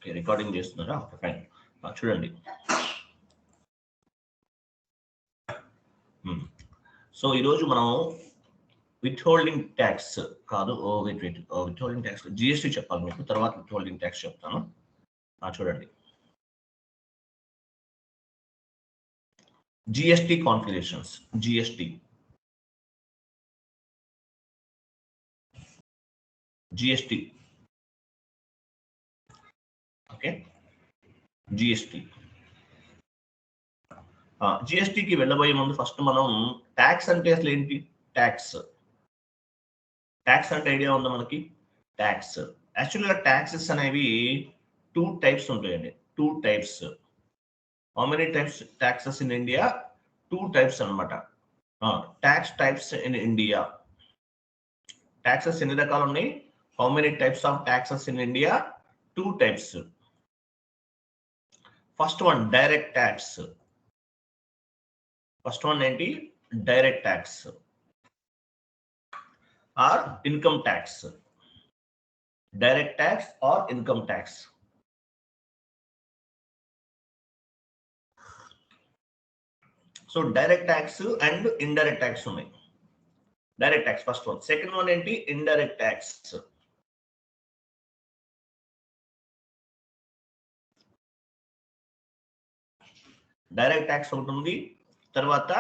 Okay, recording చేస్తున్నారా? Fine. చూడండి. So ఈరోజు మనం విత్ హోల్డింగ్ ట్యాక్స్ కాదు, విత్ హోల్డింగ్ ట్యాక్స్ జిఎస్టీ చెప్పాలి మీకు, తర్వాత విత్ హోల్డింగ్ ట్యాక్స్ చెప్తాను. చూడండి, జిఎస్టీ కాన్ఫిగరేషన్స్. జిఎస్టీ ఓకే, జిఎస్టీకి వెళ్ళబోయే ముందు ఫస్ట్ మనం ట్యాక్స్ అంటే అసలు ఏంటి? ట్యాక్స్ అంటే ఐడియా ఉందా మనకి? ట్యాక్స్ యాక్చువల్గా ట్యాక్సెస్ అనేవి 2 టైప్స్ ఉంటాయండి. 2 types. How many types taxes in India? 2 types అనమాట. Tax types in India. Taxes ఎన్ని రకాలు ఉన్నాయి? How many types of taxes in India? 2 types. First one direct tax. First one ఏంటి? Direct tax or income tax. Direct tax or income tax. So direct tax and indirect tax ఉన్నాయి. Direct tax first one. Second one ఏంటి? Indirect tax. Direct tax ఒకటి ఉంది, తర్వాత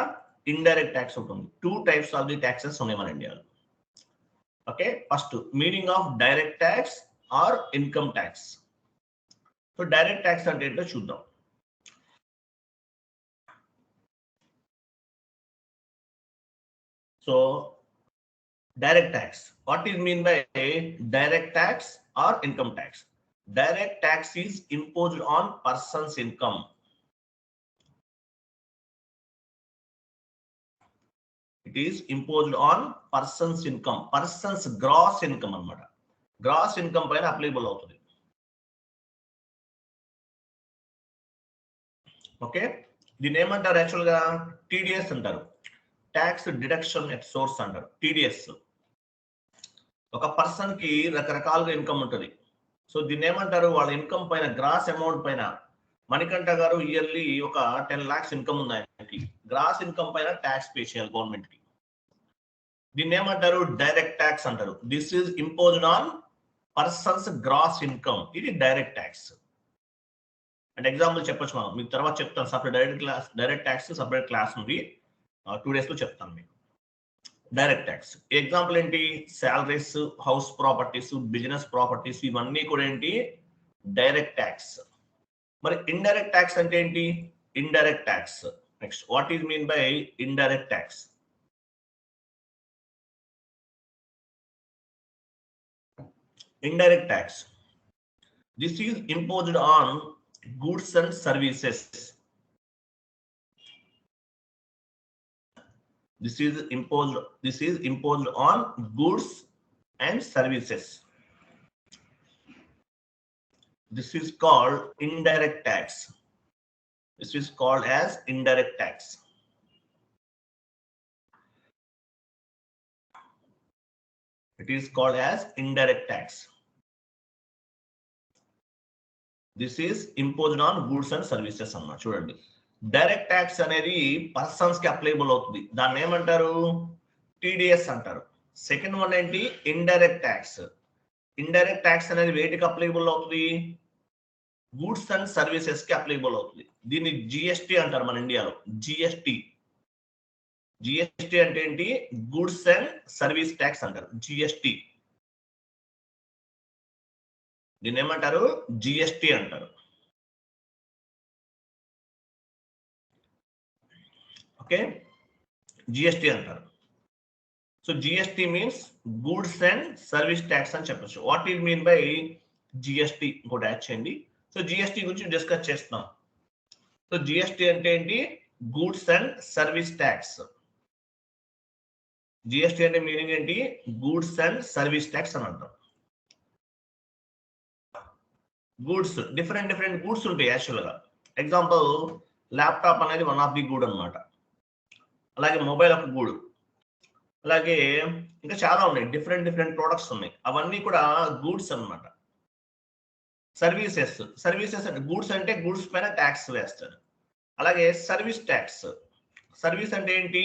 indirect tax ఒకటి ఉంది. 2 types of the taxes ఉన్నాయి మన ఇండియాలో. Okay, first meaning of direct tax or income tax. So direct tax అంటే ఏంటో చూద్దాం. So direct tax. What is mean by direct tax or income tax? Direct tax is imposed on person's income. It is imposed on person's income. Person's gross income anamata. Gross income paina applicable avutundi. Okay, దీని ఏమంటారు? Actual గా TDS అంటారు. Tax deduction at source అంటారు. TDS. ఒక person కి రకరకాలుగా income ఉంటుంది. So దీన్ని ఏమంటారు? వాళ్ళ ఇన్కమ్ పైన, గ్రాస్ అమౌంట్ పైన, మణికంఠ గారు ఇయర్లీ ఒక 10 lakhs ఇన్కమ్ ఉంది ఆయనకి. గ్రాస్ ఇన్కమ్ పైన ట్యాక్స్ పే చేయాలి గవర్నమెంట్ కి. దీన్ని ఏమంటారు? డైరెక్ట్ ట్యాక్స్ అంటారు. This is imposed on persons gross income. ఇది డైరెక్ట్ ట్యాక్స్. అంటే ఎగ్జాంపుల్ చెప్పొచ్చు మనం, మీకు తర్వాత చెప్తాను. Separate direct tax separate class ఉంది, 2 days లో చెప్తాను మీకు. డైరెక్ట్ ట్యాక్స్ ఎగ్జాంపుల్ ఏంటి? Salaries, house properties, business properties, ఇవన్నీ కూడా ఏంటి? Direct tax. మరి ఇండైరెక్ట్ ట్యాక్స్ అంటే ఏంటి? Indirect tax. Next, what is mean by indirect tax? Indirect tax. This is imposed on goods and services. This is imposed on goods and services. This is called indirect tax. This is called as indirect tax. It is called as indirect tax. This is imposed on goods and services అన్న. చూడండి, direct tax అనేది persons కి applicable అవుతుంది. దాన్ని ఏమంటారు? TDS అంటారు. Second one ఏంటి? Indirect tax. Indirect tax అనేది వేటికి అప్లైబుల్ అవుతుంది? గూడ్స్ అండ్ సర్వీసెస్ కి అప్లైబుల్ అవుతుంది. దీన్ని జిఎస్టీ అంటారు మన ఇండియాలో. జిఎస్టీ అంటే ఏంటి? గూడ్స్ అండ్ సర్వీస్ ట్యాక్స్ అంటారు. జిఎస్టీ. దీన్ని ఏమంటారు? జిఎస్టీ అంటారు. ఓకే, జిఎస్టీ అంటారు. So GST means goods and service tax అని చెప్పచ్చు. What is mean by GST ఇంకోటి యాడ్ చేయండి. సో జిఎస్టీ గురించి డిస్కస్ చేస్తున్నాం. సో జిఎస్టీ అంటే ఏంటి? Goods and service tax. GST అంటే మీనింగ్ ఏంటి? గూడ్స్ అండ్ సర్వీస్ ట్యాక్స్ అని అంటాం. గూడ్స్ డిఫరెంట్ గూడ్స్ ఉంటాయి యాక్చువల్ గా. ఎగ్జాంపుల్, ల్యాప్టాప్ అనేది వన్ ఆఫ్ ది గూడ్ అనమాట. అలాగే మొబైల్ ఒక గూడ్. అలాగే ఇంకా చాలా ఉన్నాయి, డిఫరెంట్ ప్రొడక్ట్స్ ఉన్నాయి. అవన్నీ కూడా గూడ్స్ అన్నమాట. సర్వీసెస్ అంటే గూడ్స్ పైన ట్యాక్స్ వేస్తారు. అలాగే సర్వీస్ ట్యాక్స్. సర్వీస్ అంటే ఏంటి?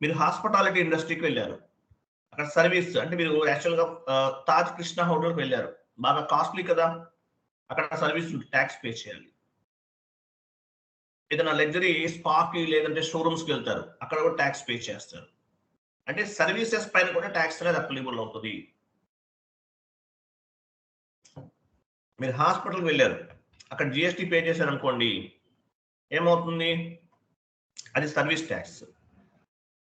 మీరు హాస్పిటాలిటీ ఇండస్ట్రీకి వెళ్ళారు. అక్కడ సర్వీస్ అంటే మీరు యాక్చువల్గా తాజ్ కృష్ణ హోటల్కి వెళ్ళారు. బాగా కాస్ట్లీ కదా, అక్కడ సర్వీస్ ట్యాక్స్ పే చేయాలి. ఏదైనా లగ్జరీ స్పాకి లేదంటే షోరూమ్స్కి వెళ్తారు, అక్కడ కూడా ట్యాక్స్ పే చేస్తారు. అంటే సర్వీసెస్ పైన కూడా ట్యాక్స్ అనేది అప్లికబుల్ అవుతుంది. మీరు హాస్పిటల్కి వెళ్ళారు, అక్కడ జిఎస్టీ పే చేశారు అనుకోండి, ఏమవుతుంది? అది సర్వీస్ ట్యాక్స్.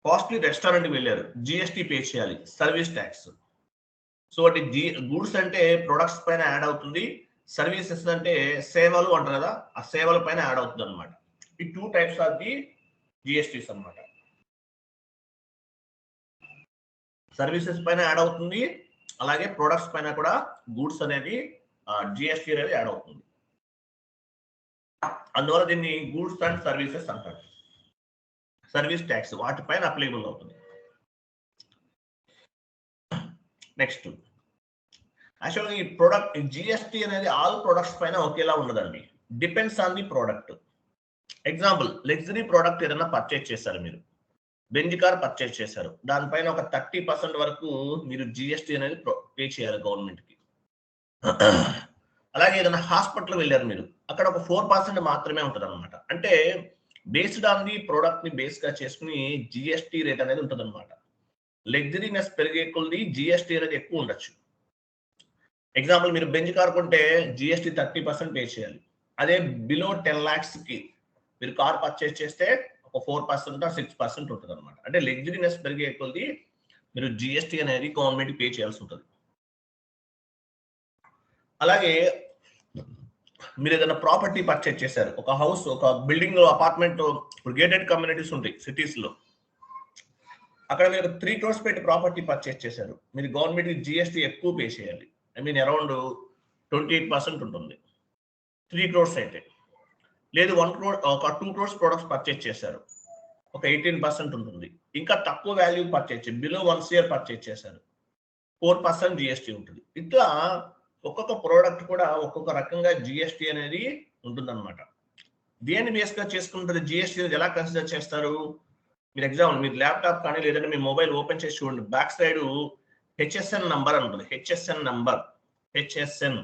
కాస్ట్లీ రెస్టారెంట్కి వెళ్ళారు, జిఎస్టీ పే చేయాలి, సర్వీస్ ట్యాక్స్. సో అంటే గూడ్స్ అంటే ప్రొడక్ట్స్ పైన యాడ్ అవుతుంది, సర్వీసెస్ అంటే సేవలు అంటారు కదా, ఆ సేవల పైన యాడ్ అవుతుంది అనమాట. ఈ 2 టైప్స్ ఆఫ్ ది జిఎస్టీస్ అనమాట. సర్వీసెస్ పైన యాడ్ అవుతుంది, అలాగే ప్రొడక్ట్స్ పైన కూడా గూడ్స్ అనేది జిఎస్టీ అనేది యాడ్ అవుతుంది. అందువల్ల దీన్ని గూడ్స్ అండ్ సర్వీసెస్ అంటారు. సర్వీస్ ట్యాక్స్ వాటిపైన అప్లికబుల్ అవుతుంది. నెక్స్ట్, యాక్చువల్గా ఈ ప్రోడక్ట్ జిఎస్టీ అనేది ఆల్ ప్రొడక్ట్స్ పైన ఒకేలా ఉండదండి, depends on the product. Example, luxury product ఏదైనా పర్చేజ్ చేశారు, మీరు బెంజ్ కార్ పర్చేజ్ చేశారు, దానిపైన ఒక 30% వరకు మీరు జిఎస్టీ అనేది పే చేయాలి గవర్నమెంట్కి. అలాగే ఏదైనా హాస్పిటల్ వెళ్ళారు మీరు, అక్కడ ఒక 4% మాత్రమే ఉంటుంది అనమాట. అంటే బేస్డ్ ఆన్ ది ప్రోడక్ట్ ని బేస్ గా చేసుకుని జిఎస్టీ రేట్ అనేది ఉంటుంది అనమాట. లగ్జరీనెస్ పెరిగే కొద్ది జిఎస్టీ అనేది ఎక్కువ ఉండొచ్చు. ఎగ్జాంపుల్, మీరు బెంజ్ కార్ కొంటే జిఎస్టీ 30% పే చేయాలి. అదే బిలో 10 lakhs కి మీరు కార్ పర్చేస్ చేస్తే ఒక 4% 6% ఉంటుంది అనమాట. అంటే లగ్జరీనెస్ పెరిగే కొద్ది మీరు జిఎస్టీ అనేది గవర్నమెంట్ పే చేయాల్సి ఉంటుంది. అలాగే మీరు ఏదైనా ప్రాపర్టీ పర్చేజ్ చేశారు, ఒక హౌస్, ఒక బిల్డింగ్, అపార్ట్మెంట్, గేటెడ్ కమ్యూనిటీస్ ఉంటాయి సిటీస్ లో, అక్కడ మీరు 3 crores పెట్టి ప్రాపర్టీ పర్చేజ్ చేశారు, మీరు గవర్నమెంట్ జిఎస్టీ ఎక్కువ పే చేయాలి. ఐ మీన్ అరౌండ్ 28% ఉంటుంది 3 crores అయితే. లేదు 1 crore, ఒక 2 crores ప్రొడక్ట్స్ పర్చేజ్ చేశారు, ఒక 18% ఉంటుంది. ఇంకా తక్కువ value purchase, below 1 crore purchase చేశారు, 4% జిఎస్టీ ఉంటుంది. ఇట్లా ఒక్కొక్క ప్రోడక్ట్ కూడా ఒక్కొక్క రకంగా జిఎస్టీ అనేది ఉంటుందన్నమాట. దేని బేస్ గా చేసుకుంటుంది జిఎస్టీ అనేది ఎలా కన్సిడర్ చేస్తారు? మీరు ఎగ్జాంపుల్, మీరు ల్యాప్టాప్ కానీ లేదంటే మీ మొబైల్ ఓపెన్ చేసి చూడండి, బ్యాక్ సైడ్ హెచ్ఎస్ఎన్ నంబర్ అని ఉంటుంది. HSN number, HSN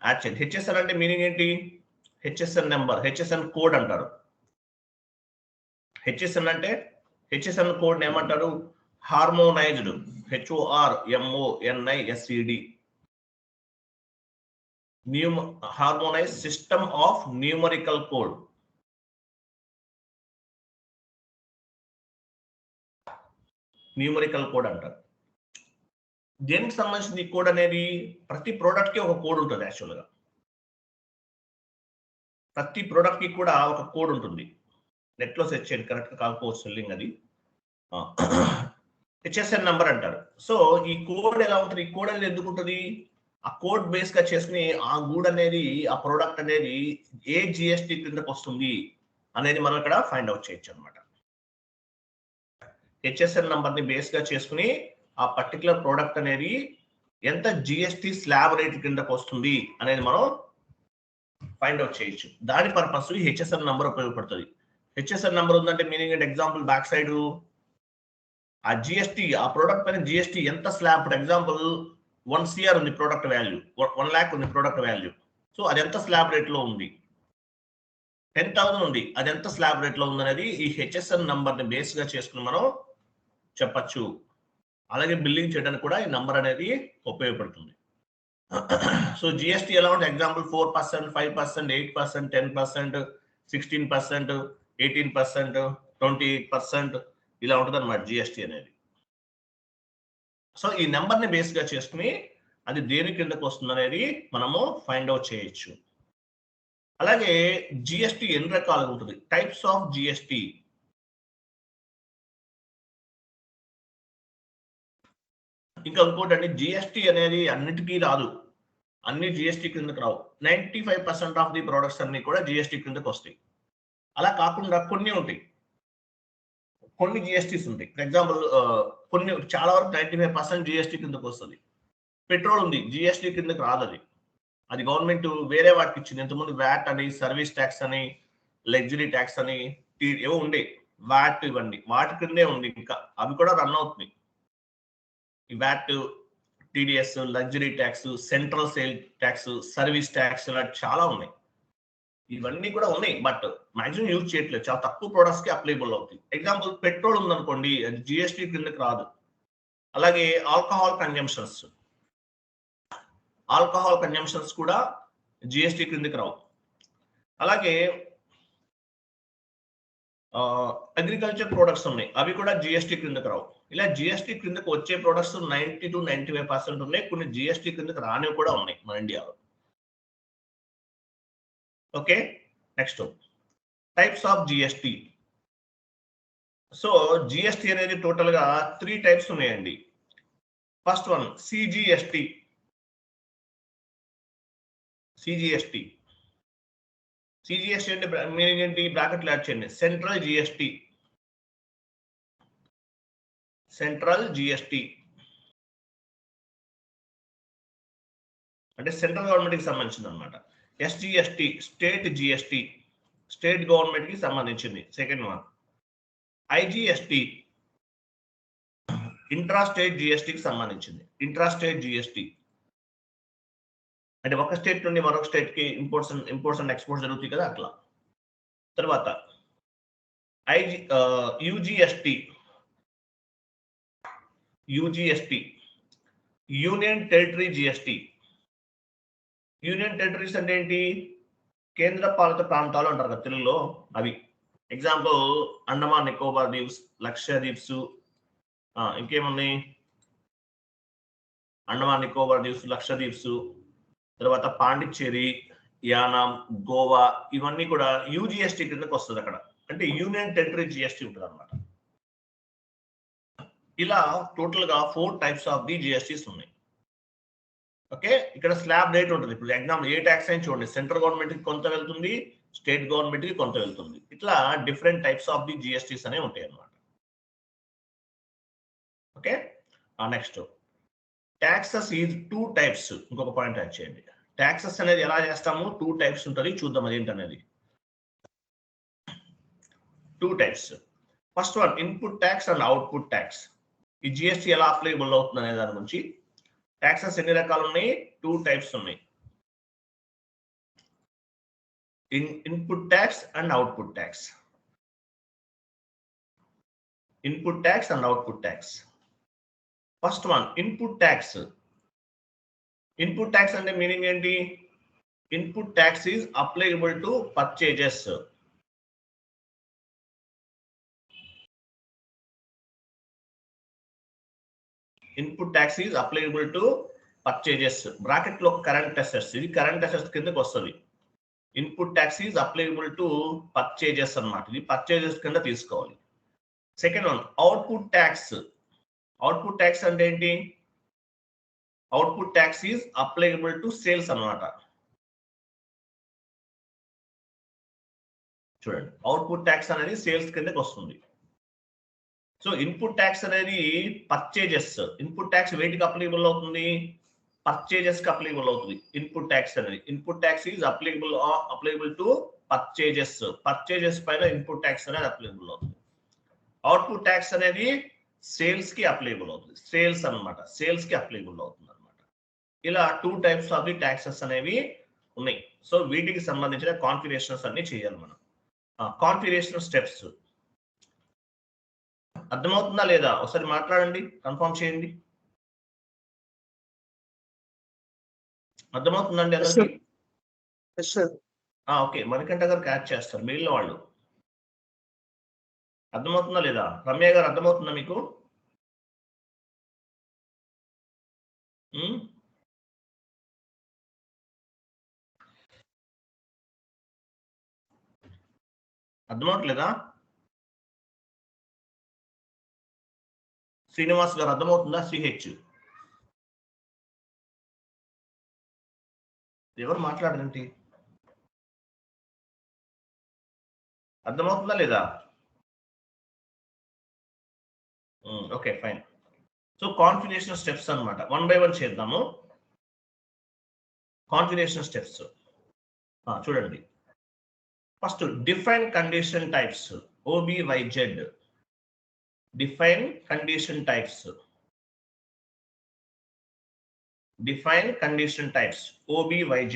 actual HSN అంటే మీనింగ్ ఏంటి? హెచ్ఎస్ఎన్ నెంబర్, హెచ్ఎస్ఎన్ కోడ్ అంటారు. హెచ్ఎస్ఎన్ అంటే హెచ్ఎస్ఎన్ కోడ్ ఏమంటారు? Harmonized, HORMONISED, harmonize system of numerical code. Numerical code అంటారు. దేనికి సంబంధించిన కోడ్ అనేది? ప్రతి ప్రోడక్ట్ కి ఒక కోడ్ ఉంటుంది. యాక్చువల్గా ప్రతి ప్రోడక్ట్ కి కూడా ఒక కోడ్ ఉంటుంది. నెట్ లో సెర్చ్ చేయండి, కరెక్ట్ గా కాకపోవచ్చు స్పెల్లింగ్ అది. హెచ్ఎస్ఎన్ నంబర్ అంటారు. సో ఈ కోడ్ ఎలా ఉంటుంది? ఈ కోడ్ అనేది ఎందుకు ఉంటుంది? ఆ కోడ్ బేస్ గా చేసుకుని ఆ గూడ్ అనేది, ఆ ప్రోడక్ట్ అనేది ఏ జిఎస్టీ కిందకి వస్తుంది అనేది మనం ఇక్కడ ఫైండ్ అవుట్ చేయొచ్చు అనమాట. హెచ్ఎస్ఎన్ నంబర్ ని బేస్ గా చేసుకుని ఆ పర్టికులర్ ప్రోడక్ట్ అనేది ఎంత జిఎస్టీ స్లాబ్ రేట్ కిందకి వస్తుంది అనేది మనం ఫైండ్ అవుట్ చేయొచ్చు. దాని పర్పస్ ఈ హెచ్ఎస్ఎన్ నంబర్ ఉపయోగపడుతుంది. హెచ్ఎస్ఎన్ నంబర్ ఉందంటే మీనింగ్ అంటే, ఎగ్జాంపుల్ బ్యాక్ సైడ్ ఆ జిఎస్టీ, ఆ ప్రోడక్ట్ పైన జిఎస్టీ ఎంత స్లాబ్, ఫర్ ఎగ్జాంపుల్ 1 crore ఉంది ప్రోడక్ట్ వాల్యూ, 1 lakh ఉంది ప్రోడక్ట్ వాల్యూ. సో అది ఎంత స్లాబ్ రేట్ లో ఉంది? 10,000 ఉంది, అది ఎంత స్లాబ్ రేట్ లో ఉంది అనేది ఈ హెచ్ఎస్ఎన్ నంబర్ ని బేస్ గా చేసుకుని మనం చెప్పచ్చు. అలాగే బిల్లింగ్ చేయడానికి కూడా ఈ నంబర్ అనేది ఉపయోగపడుతుంది. సో జిఎస్టీ ఎలా ఉంటుంది? ఎగ్జాంపుల్ 4%, 5%, 8%, 10%, 16%, 18%, 28% ఇలా ఉంటుంది అనమాట జిఎస్టీ అనేది. సో ఈ నెంబర్ ని బేస్ గా చేసుకుని అది దేని కిందకు వస్తుంది అనేది మనము ఫైండ్ అవుట్ చేయొచ్చు. అలాగే జిఎస్టీ ఎన్ని రకాలుగా ఉంటుంది? Types of GST. ఇంకా ఇంకోటి అండి, జిఎస్టీ అనేది అన్నిటికీ రాదు, అన్ని జిఎస్టీ కిందకి రావు. 95% ఆఫ్ ది ప్రొడక్ట్స్ అన్ని కూడా జిఎస్టీ కిందకి వస్తాయి. అలా కాకుండా కొన్ని ఉంటాయి, కొన్ని జిఎస్టీస్ ఉంటాయి. ఫర్ ఎగ్జాంపుల్ కొన్ని చాలా వరకు 95% జిఎస్టీ కిందకు వస్తుంది. పెట్రోల్ ఉంది, జిఎస్టీ కిందకి రాదు. అది గవర్నమెంట్ వేరే వాటికి ఇచ్చింది. ఇంతకుముందు వ్యాట్ అని, సర్వీస్ ట్యాక్స్ అని, లగ్జరీ ట్యాక్స్ అని ఏవో ఉండే, వ్యాట్ ఇవన్నీ వాటి కిందే ఉంది. ఇంకా అవి కూడా రన్ అవుతున్నాయి. ఈ VAT, TDS, luxury tax, central sale tax, service tax ఇలాంటి చాలా ఉన్నాయి. ఇవన్నీ కూడా ఉన్నాయి, బట్ మాక్సిమం యూజ్ చేయట్లేదు. చాలా తక్కువ ప్రొడక్ట్స్ కి అప్లైబుల్ అవుతాయి. ఎగ్జాంపుల్ పెట్రోల్ ఉందనుకోండి, అది జిఎస్టీ కిందకి రాదు. అలాగే ఆల్కహాల్ కన్జంప్షన్స్ కూడా జిఎస్టీ క్రిందకి రావు. అలాగే అగ్రికల్చర్ ప్రొడక్ట్స్ ఉన్నాయి, అవి కూడా జిఎస్టీ క్రిందకి రావు. ఇలా జిఎస్టీ క్రిందకి వచ్చే ప్రొడక్ట్స్ 90 to 95% ఉన్నాయి. కొన్ని జిఎస్టీ క్రిందకి రానివి కూడా ఉన్నాయి మన ఇండియాలో. Okay, next types of GST. So GST అనేది టోటల్ గా 3 టైప్స్ ఉన్నాయండి. First one CGST. సిజిఎస్టీ అంటే మీనింగ్ ఏంటి? బ్రాకెట్లు యాడ్ చేయండి. సెంట్రల్ జిఎస్టీ అంటే సెంట్రల్ గవర్నమెంట్ కి సంబంధించింది అనమాట. ఎస్జిఎస్టీ స్టేట్ గవర్నమెంట్ కి సంబంధించింది. సెకండ్ వన్ ఐజిఎస్టీ ఇంట్రాస్టేట్ జిఎస్టీకి సంబంధించింది. అంటే ఒక స్టేట్ నుండి మరొక స్టేట్ కి ఇంపోర్ట్స్ అండ్ ఎక్స్పోర్ట్స్ జరుగుతాయి కదా, అట్లా. తర్వాత UGST union territory GST. Union territories అంటే ఏంటి? కేంద్ర పాలిత ప్రాంతాలు అంటారు కదా తెలుగులో, అవి. ఎగ్జాంపుల్ అండమాన్ నికోబార్ దీవ్స్, లక్షద్వీప్స్, ఇంకేమున్నాయి? అండమాన్ నికోబార్ దీవ్స్, లక్షద్వీప్స్, తర్వాత పాండిచ్చేరి, యానాం, గోవా, ఇవన్నీ కూడా యూజిఎస్టీ కిందకి వస్తుంది అక్కడ. అంటే యూనియన్ టెరిటరీ జిఎస్టీ ఉంటుంది అనమాట. ఇలా టోటల్ గా 4 టైప్స్ ఆఫ్ ది జిఎస్టీస్ ఉన్నాయి. ఓకే, ఇక్కడ స్లాబ్ రేట్ ఉంటుంది. ఇప్పుడు ఎగ్జాంపుల్ ఏ ట్యాక్స్ అయినా చూడండి, సెంట్రల్ గవర్నమెంట్ కి కొంత వెళ్తుంది, స్టేట్ గవర్నమెంట్ కి కొంత వెళ్తుంది. ఇట్లా different types of the GSTs అనేవి ఉంటాయి అన్నమాట. Okay, next taxes is 2 types. ఇంకొక పాయింట్ యాడ్ చేయండి. ట్యాక్సెస్ అనేది ఎలా చేస్తాము? 2 టైప్స్ ఉంటుంది, చూద్దాం అదేంటనేది. 2 types. First one input tax and output tax. ఈ జిఎస్టీ ఎలా అప్లైబుల్ అవుతుంది అనే దాని గురించి. ట్యాక్సెస్ ఎన్ని రకాలు ఉన్నాయి? 2 టైప్స్ ఉన్నాయి. Input tax and output tax. First one input tax. Input tax అంటే మీనింగ్ ఏంటి? Input tax is applicable to purchases. Bracket లో కరెంట్ అసెట్స్. ఇది కరెంట్ అసెట్స్ కిందకి వస్తుంది. Input tax is applicable to purchases అన్నమాట. ఇది పర్చేజెస్ కింద తీసుకోవాలి. Second one output tax. Output tax అంటే ఏంటి? Output tax is applicable to sales అన్నమాట. చూడండి, అవుట్పుట్ ట్యాక్స్ అనేది సేల్స్ కిందకి వస్తుంది. సో ఇన్పుట్ ట్యాక్స్ అనేది పర్చేజెస్. ఇన్పుట్ ట్యాక్స్ వేటికి అప్లికబుల్ అవుతుంది? పర్చేజెస్ కి అప్లికబుల్ అవుతుంది ఇన్పుట్ ట్యాక్స్ అనేది. Input tax is applicable to purchases పైన ఇన్పుట్ ట్యాక్స్ అనేది అప్లికబుల్ అవుతుంది. అవుట్పుట్ ట్యాక్స్ అనేది సేల్స్ కి అప్లికబుల్ అవుతుంది. సేల్స్ కి అప్లికబుల్ అవుతుంది అనమాట. ఇలా 2 టైప్స్ ఆఫ్ ది ట్యాక్సెస్ అనేవి ఉన్నాయి. సో వీటికి సంబంధించిన కాన్ఫిగరేషన్స్ అన్ని చేయాలి మనం. కాన్ఫిగరేషన్ స్టెప్స్ అర్థమవుతుందా లేదా? ఒకసారి మాట్లాడండి, కన్ఫర్మ్ చేయండి. అర్థమవుతుందండి అందరికి? ఓకే, మణికంఠ గారు క్యాచ్ చేస్తారు, మిగిలిన వాళ్ళు. అర్థమవుతుందా లేదా? రమ్య గారు అర్థమవుతుందా మీకు? అర్థమవట్లేదా? శ్రీనివాస్ గారు అర్థమవుతుందా? సిహెచ్ ఎవరు మాట్లాడరేంటి? అర్థమవుతుందా లేదా? Okay fine. So configuration steps అన్నమాట. వన్ బై వన్ చేద్దాము. కాన్ఫిగరేషన్ స్టెప్స్ చూడండి. First define condition types OBYZ. Define condition types. Define condition types OBYZ.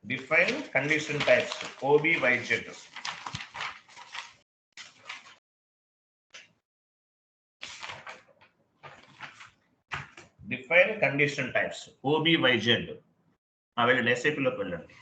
Define condition types OBYZ. Define condition types OBYZ. వెళ్ళండి SAPలోకి వెళ్ళండి.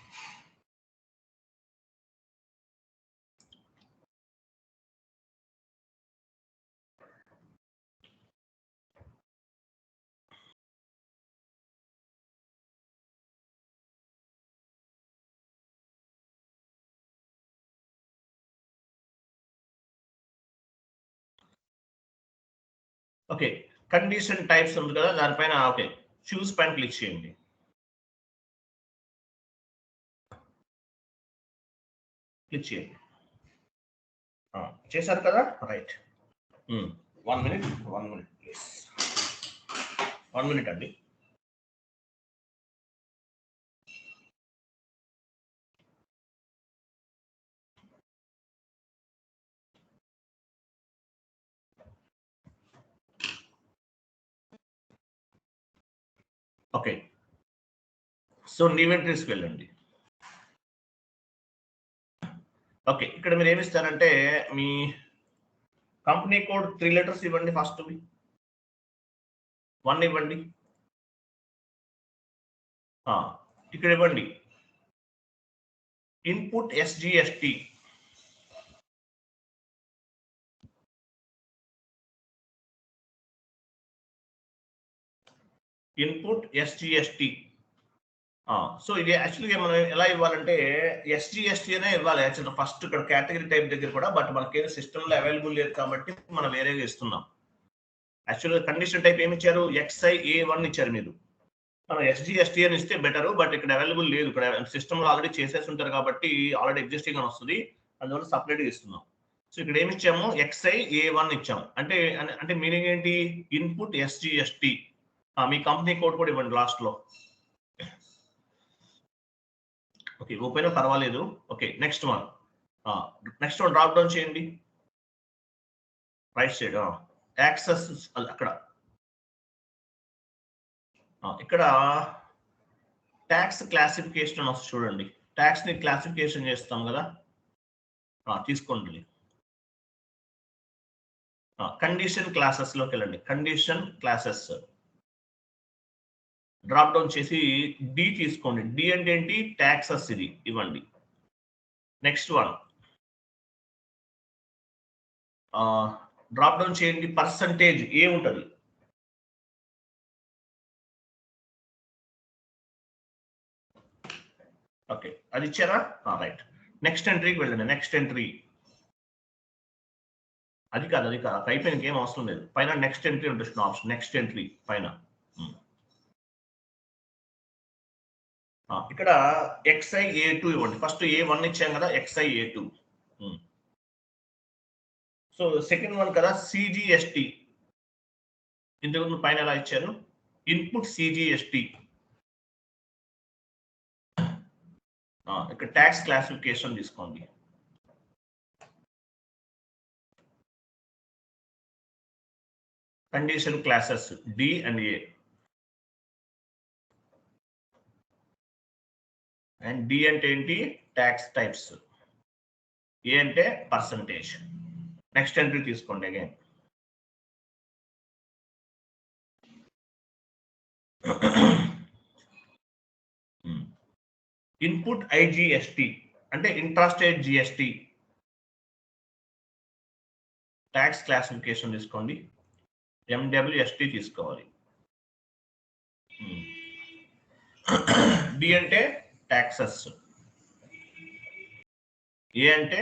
Okay, condition types ఉంది కదా, దానిపైన okay చూస్ పైన click చేయండి. క్లిక్ చేయండి. చేశారు కదా, రైట్. 1 minute please. 1 minute అండి. ఓకే, సో ఇన్వెంటరీస్కి వెళ్ళండి. ఓకే, ఇక్కడ మీరు ఏమి ఇస్తారంటే మీ కంపెనీ కోడ్ 3 letters ఇవ్వండి. ఫస్ట్ 1 ఇవ్వండి. ఇక్కడ ఇవ్వండి input SGST. Input SGST. So ఇది యాక్చువల్గా మనం ఎలా ఇవ్వాలంటే SGST అనే ఇవ్వాలి యాక్చువల్గా ఫస్ట్ ఇక్కడ కేటగిరీ టైప్ దగ్గర కూడా. బట్ మనకేదో సిస్టంలో అవైలబుల్ లేదు కాబట్టి మనం వేరేగా ఇస్తున్నాం. యాక్చువల్గా కండిషన్ టైప్ ఏమి ఇచ్చారు, XIA1 ఇచ్చారు మీరు. మనం SGST అని ఇస్తే బెటర్, బట్ ఇక్కడ అవైలబుల్ లేదు. ఇక్కడ సిస్టంలో ఆల్రెడీ చేసేసి ఉంటారు కాబట్టి ఆల్రెడీ ఎగ్జిస్టింగ్ అని వస్తుంది, అందువల్ల సపరేట్గా ఇస్తున్నాం. సో ఇక్కడ ఏమి ఇచ్చాము, XIA1 ఇచ్చాము. అంటే అంటే మీనింగ్ ఏంటి, ఇన్పుట్ SGST. మీ కంపెనీ కోడ్ కూడా ఇవ్వండి లాస్ట్ లో. ఓకే, ఓపెన్ పర్వాలేదు. Okay, next one drop down చేయండి. రైట్ సైడ్ యాక్సెస్ అక్కడ ఇక్కడ ట్యాక్స్ క్లాసిఫికేషన్ అని వస్తుంది చూడండి. ట్యాక్స్ ని క్లాసిఫికేషన్ చేస్తాం కదా, తీసుకోండి. కండిషన్ క్లాసెస్ లోకి వెళ్ళండి. కండిషన్ క్లాసెస్ డ్రాప్ డౌన్ చేసి డి తీసుకోండి. డి అంటే ఏంటి, ట్యాక్సెస్. ఇది ఇవ్వండి. నెక్స్ట్ వన్ డ్రాప్ డౌన్ చేయండి. పర్సంటేజ్ ఏ ఉంటుంది. ఓకే, అది ఇచ్చారా, రైట్. నెక్స్ట్ ఎంట్రీకి వెళ్ళండి. నెక్స్ట్ ఎంట్రీ అది కాదు అయిపోయిన ఏం అవసరం లేదు. పైన నెక్స్ట్ ఎంట్రీ ఉంటుంది ఆప్షన్. నెక్స్ట్ ఎంట్రీ పైన ఇక్కడ XIA2 ఇవ్వండి. ఫస్ట్ A1 ఇచ్చాం కదా, XIA2. సో సెకండ్ వన్ కదా, CGST. ఇంతకుముందు పైన ఎలా ఇచ్చారు, ఇన్పుట్ CGST. ఇక్కడ ట్యాక్స్ క్లాసిఫికేషన్ తీసుకోండి. Condition classes D and A. And D అంటే ఏంటి, ట్యాక్స్ టైప్స్. ఏ అంటే పర్సంటేజ్. నెక్స్ట్ ఎంట్రీ తీసుకోండి అగైన్. ఇన్పుట్ IGST అంటే ఇంట్రాస్టేట్ GST. ట్యాక్స్ క్లాసిఫికేషన్ తీసుకోండి. MWST తీసుకోవాలి. D అంటే ట్యాక్సెస్. ఏ అంటే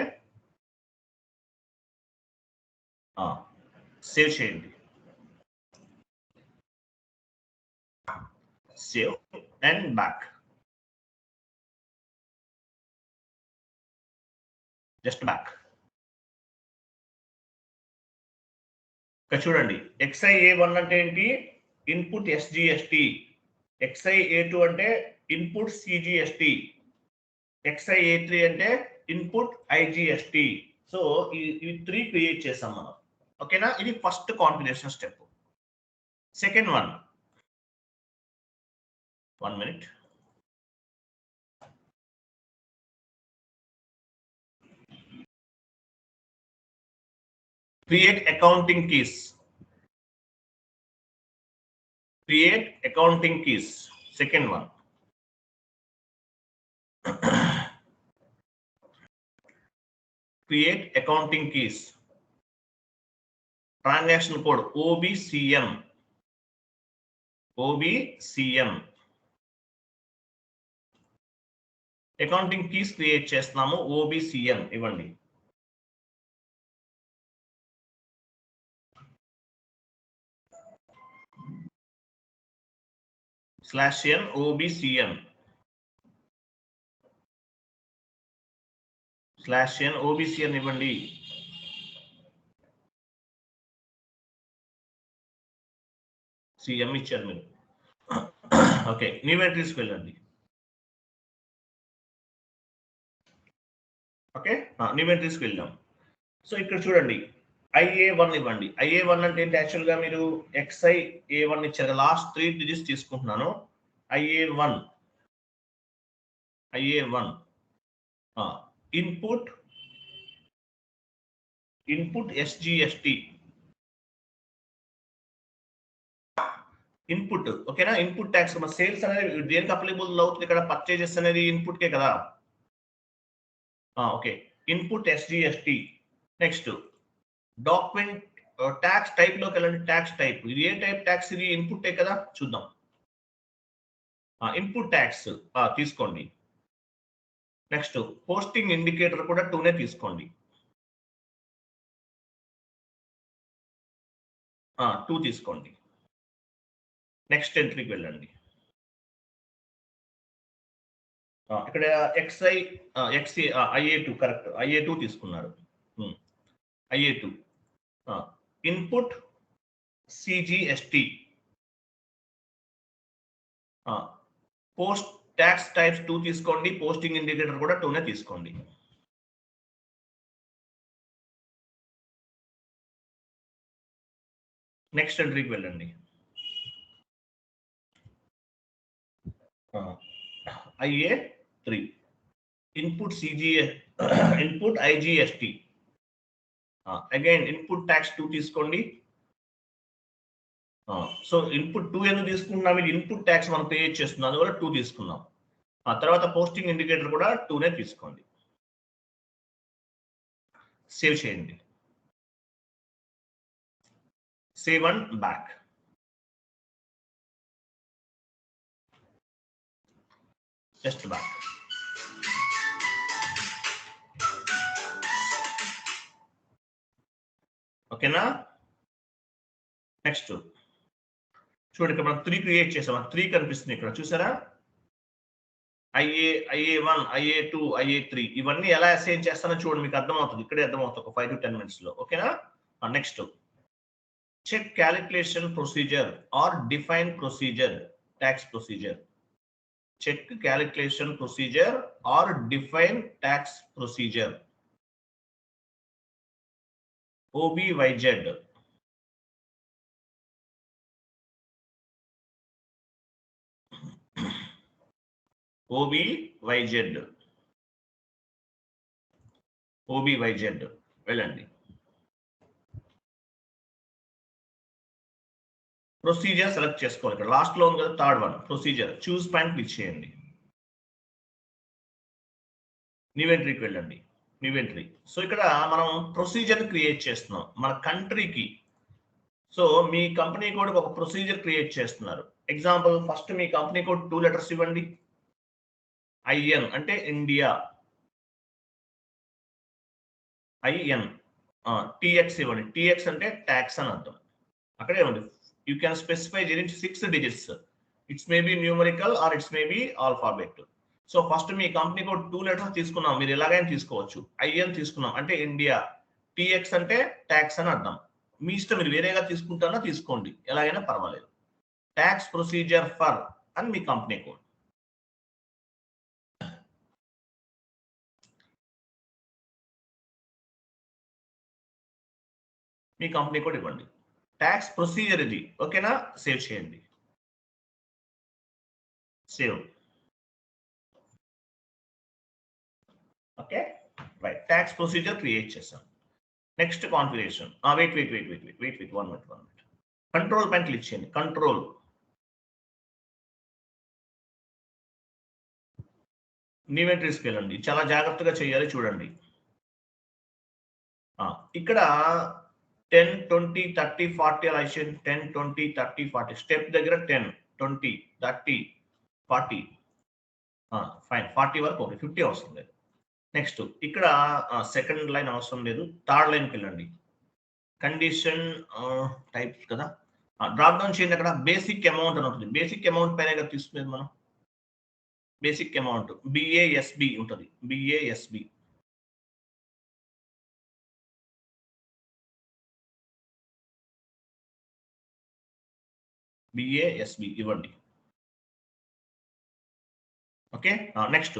సేవ్ చేయండి. Save and back. Just back. ఇక్కడ చూడండి, XIA1 అంటే ఏంటి? Input SGST. XIA2 అంటే ఇన్పుట్ CGST. XIA3 అంటే ఇన్పుట్ IGST. సో ఈ 3 క్రియేట్ చేసాం మనం. ఓకేనా? ఇది first configuration step. Second one, 1 minute. Create accounting keys. Create accounting keys. Second one. Create accounting keys. Transaction code OBCM. OBCM. Accounting keys create చేస్తున్నాము. OBCM ఇవ్వండి. /n OBCM. /n OBCM ఇవ్వండి. CM ఇచ్చారు మీరు. Okay, new ఎంట్రీస్కి వెళ్ళండి. Okay, new ఎంట్రీస్కి వెళ్ళాం. So ఇక్కడ చూడండి, IA1 ఇవ్వండి. IA1 అంటే ఏంటి? యాక్చువల్గా మీరు XIA1 ఇచ్చారు, లాస్ట్ 3 డిజిట్స్ తీసుకుంటున్నాను. IA1 input SGST input. ఓకేనా? ఇన్పుట్ ట్యాక్స్ సేల్స్ అనేది దేనికి అప్లికబుల్ అవుతుంది? ఇక్కడ పర్చేజెస్ అనేది ఇన్పుట్ కే కదా. Okay, input SGST. Next document tax type లోకి వెళ్ళండి. ట్యాక్స్ టైప్, ఇది ఏ టైప్ ట్యాక్స్? ఇది ఇన్పుట్ కదా, చూద్దాం. ఇన్పుట్ ట్యాక్స్ తీసుకోండి. నెక్స్ట్ పోస్టింగ్ ఇండికేటర్ కూడా 2నే తీసుకోండి. 2 తీసుకోండి. నెక్స్ట్ ఎంట్రీకి వెళ్ళండి. ఇక్కడ IA2 కరెక్ట్, IA2 తీసుకున్నారు. IA2 input CGST. Post tax types 2 తీసుకోండి. పోస్టింగ్ ఇండికేటర్ కూడా 2నే తీసుకోండి. నెక్స్ట్ ఎంట్రీకి వెళ్ళండి. IA3 input input IGST. Again input tax 2 తీసుకోండి. సో ఇన్పుట్ 2 ఎందుకు తీసుకుంటున్నాం? ఇది ఇన్పుట్ ట్యాక్స్ మనం పే చేస్తున్నాం, అందువల్ల 2 తీసుకున్నాం. తర్వాత పోస్టింగ్ ఇండికేటర్ కూడా 2నే తీసుకోండి. సేవ్ చేయండి. Save and back. Just back. ఓకేనా? నెక్స్ట్ చూడండి, ఇక్కడ మనం 3 క్రియేట్ చేసాం. 3 కనిపిస్తుంది ఇక్కడ, చూసారా? IA1, IA2, IA3 ఇవన్నీ ఎలా అసైన్ చేస్తానో చూడండి, మీకు అర్థమవుతుంది. ఇక్కడే అర్థమవుతుంది ఒక 5 to 10 minutes లో. ఓకేనా? Next check calculation procedure or define procedure. Tax procedure. Check calculation procedure or define tax procedure. OBYZ. OBYZ వెళ్ళండి. ప్రొసీజర్ సెలెక్ట్ చేసుకోవాలి. ఇక్కడ లాస్ట్ లో ఉంది కదా, third one procedure. Choose point click చేయండి. న్యూ ఎంట్రీకి వెళ్ళండి. New entry. సో ఇక్కడ మనం ప్రొసీజర్ క్రియేట్ చేస్తున్నాం మన కంట్రీకి. సో మీ కంపెనీ కోడ్ ఒక ప్రొసీజర్ క్రియేట్ చేస్తున్నారు. ఎగ్జాంపుల్, ఫస్ట్ మీ కంపెనీ కోడ్ 2 letters ఇవ్వండి. IN అంటే ఇండియా. IN. TX ఇవ్వండి. TX అంటే ట్యాక్స్ అని అర్థం. అక్కడే ఉంది. You can specify 6 digits. It may be numerical or it may be alphabet. So first మీ కంపెనీకి ఒక 2 లెటర్స్ తీసుకున్నాం, మీరు ఎలాగైనా తీసుకోవచ్చు. ఐఎన్ తీసుకున్నాం అంటే ఇండియా, టిఎక్స్ అంటే ట్యాక్స్ అని అర్థం. మీ ఇష్టం, మీరు వేరేగా తీసుకుంటారా తీసుకోండి, ఎలాగైనా పర్వాలేదు. ట్యాక్స్ ప్రొసీజర్ ఫర్ అని మీ కంపెనీ కోడ్. మీ కంపెనీ కోడ్ ఇవ్వండి. ట్యాక్స్ ప్రొసీజర్ ఇది, ఓకేనా? సేవ్ చేయండి. Save. Okay right, tax procedure create చేసాం. Next configuration. Wait 1 minute. Control పైన క్లిక్ చేయండి. కంట్రోల్, న్యూ ఎంట్రీస్కి వెళ్ళండి. చాలా జాగ్రత్తగా చేయాలి, చూడండి. ఇక్కడ 10, 20, 30, 40 అలా ఇచ్చేయండి. 10, 20, 30, 40 స్టెప్ దగ్గర 10, 20, 30, 40 ఫైన్. 40 వరకు ఓకే, 50 అవసరం లేదు. నెక్స్ట్ ఇక్కడ సెకండ్ లైన్ అవసరం లేదు, థర్డ్ లైన్కి వెళ్ళండి. కండిషన్ టైప్ కదా, డ్రాప్ డౌన్ చేయండి. అక్కడ బేసిక్ అమౌంట్ అని ఉంటుంది. బేసిక్ అమౌంట్ పైన కదా తీసుకునేది మనం. బేసిక్ అమౌంట్ బిఏఎస్బి ఉంటుంది. బిఏఎస్బి బిఏఎస్బి ఇవ్వండి. Okay next.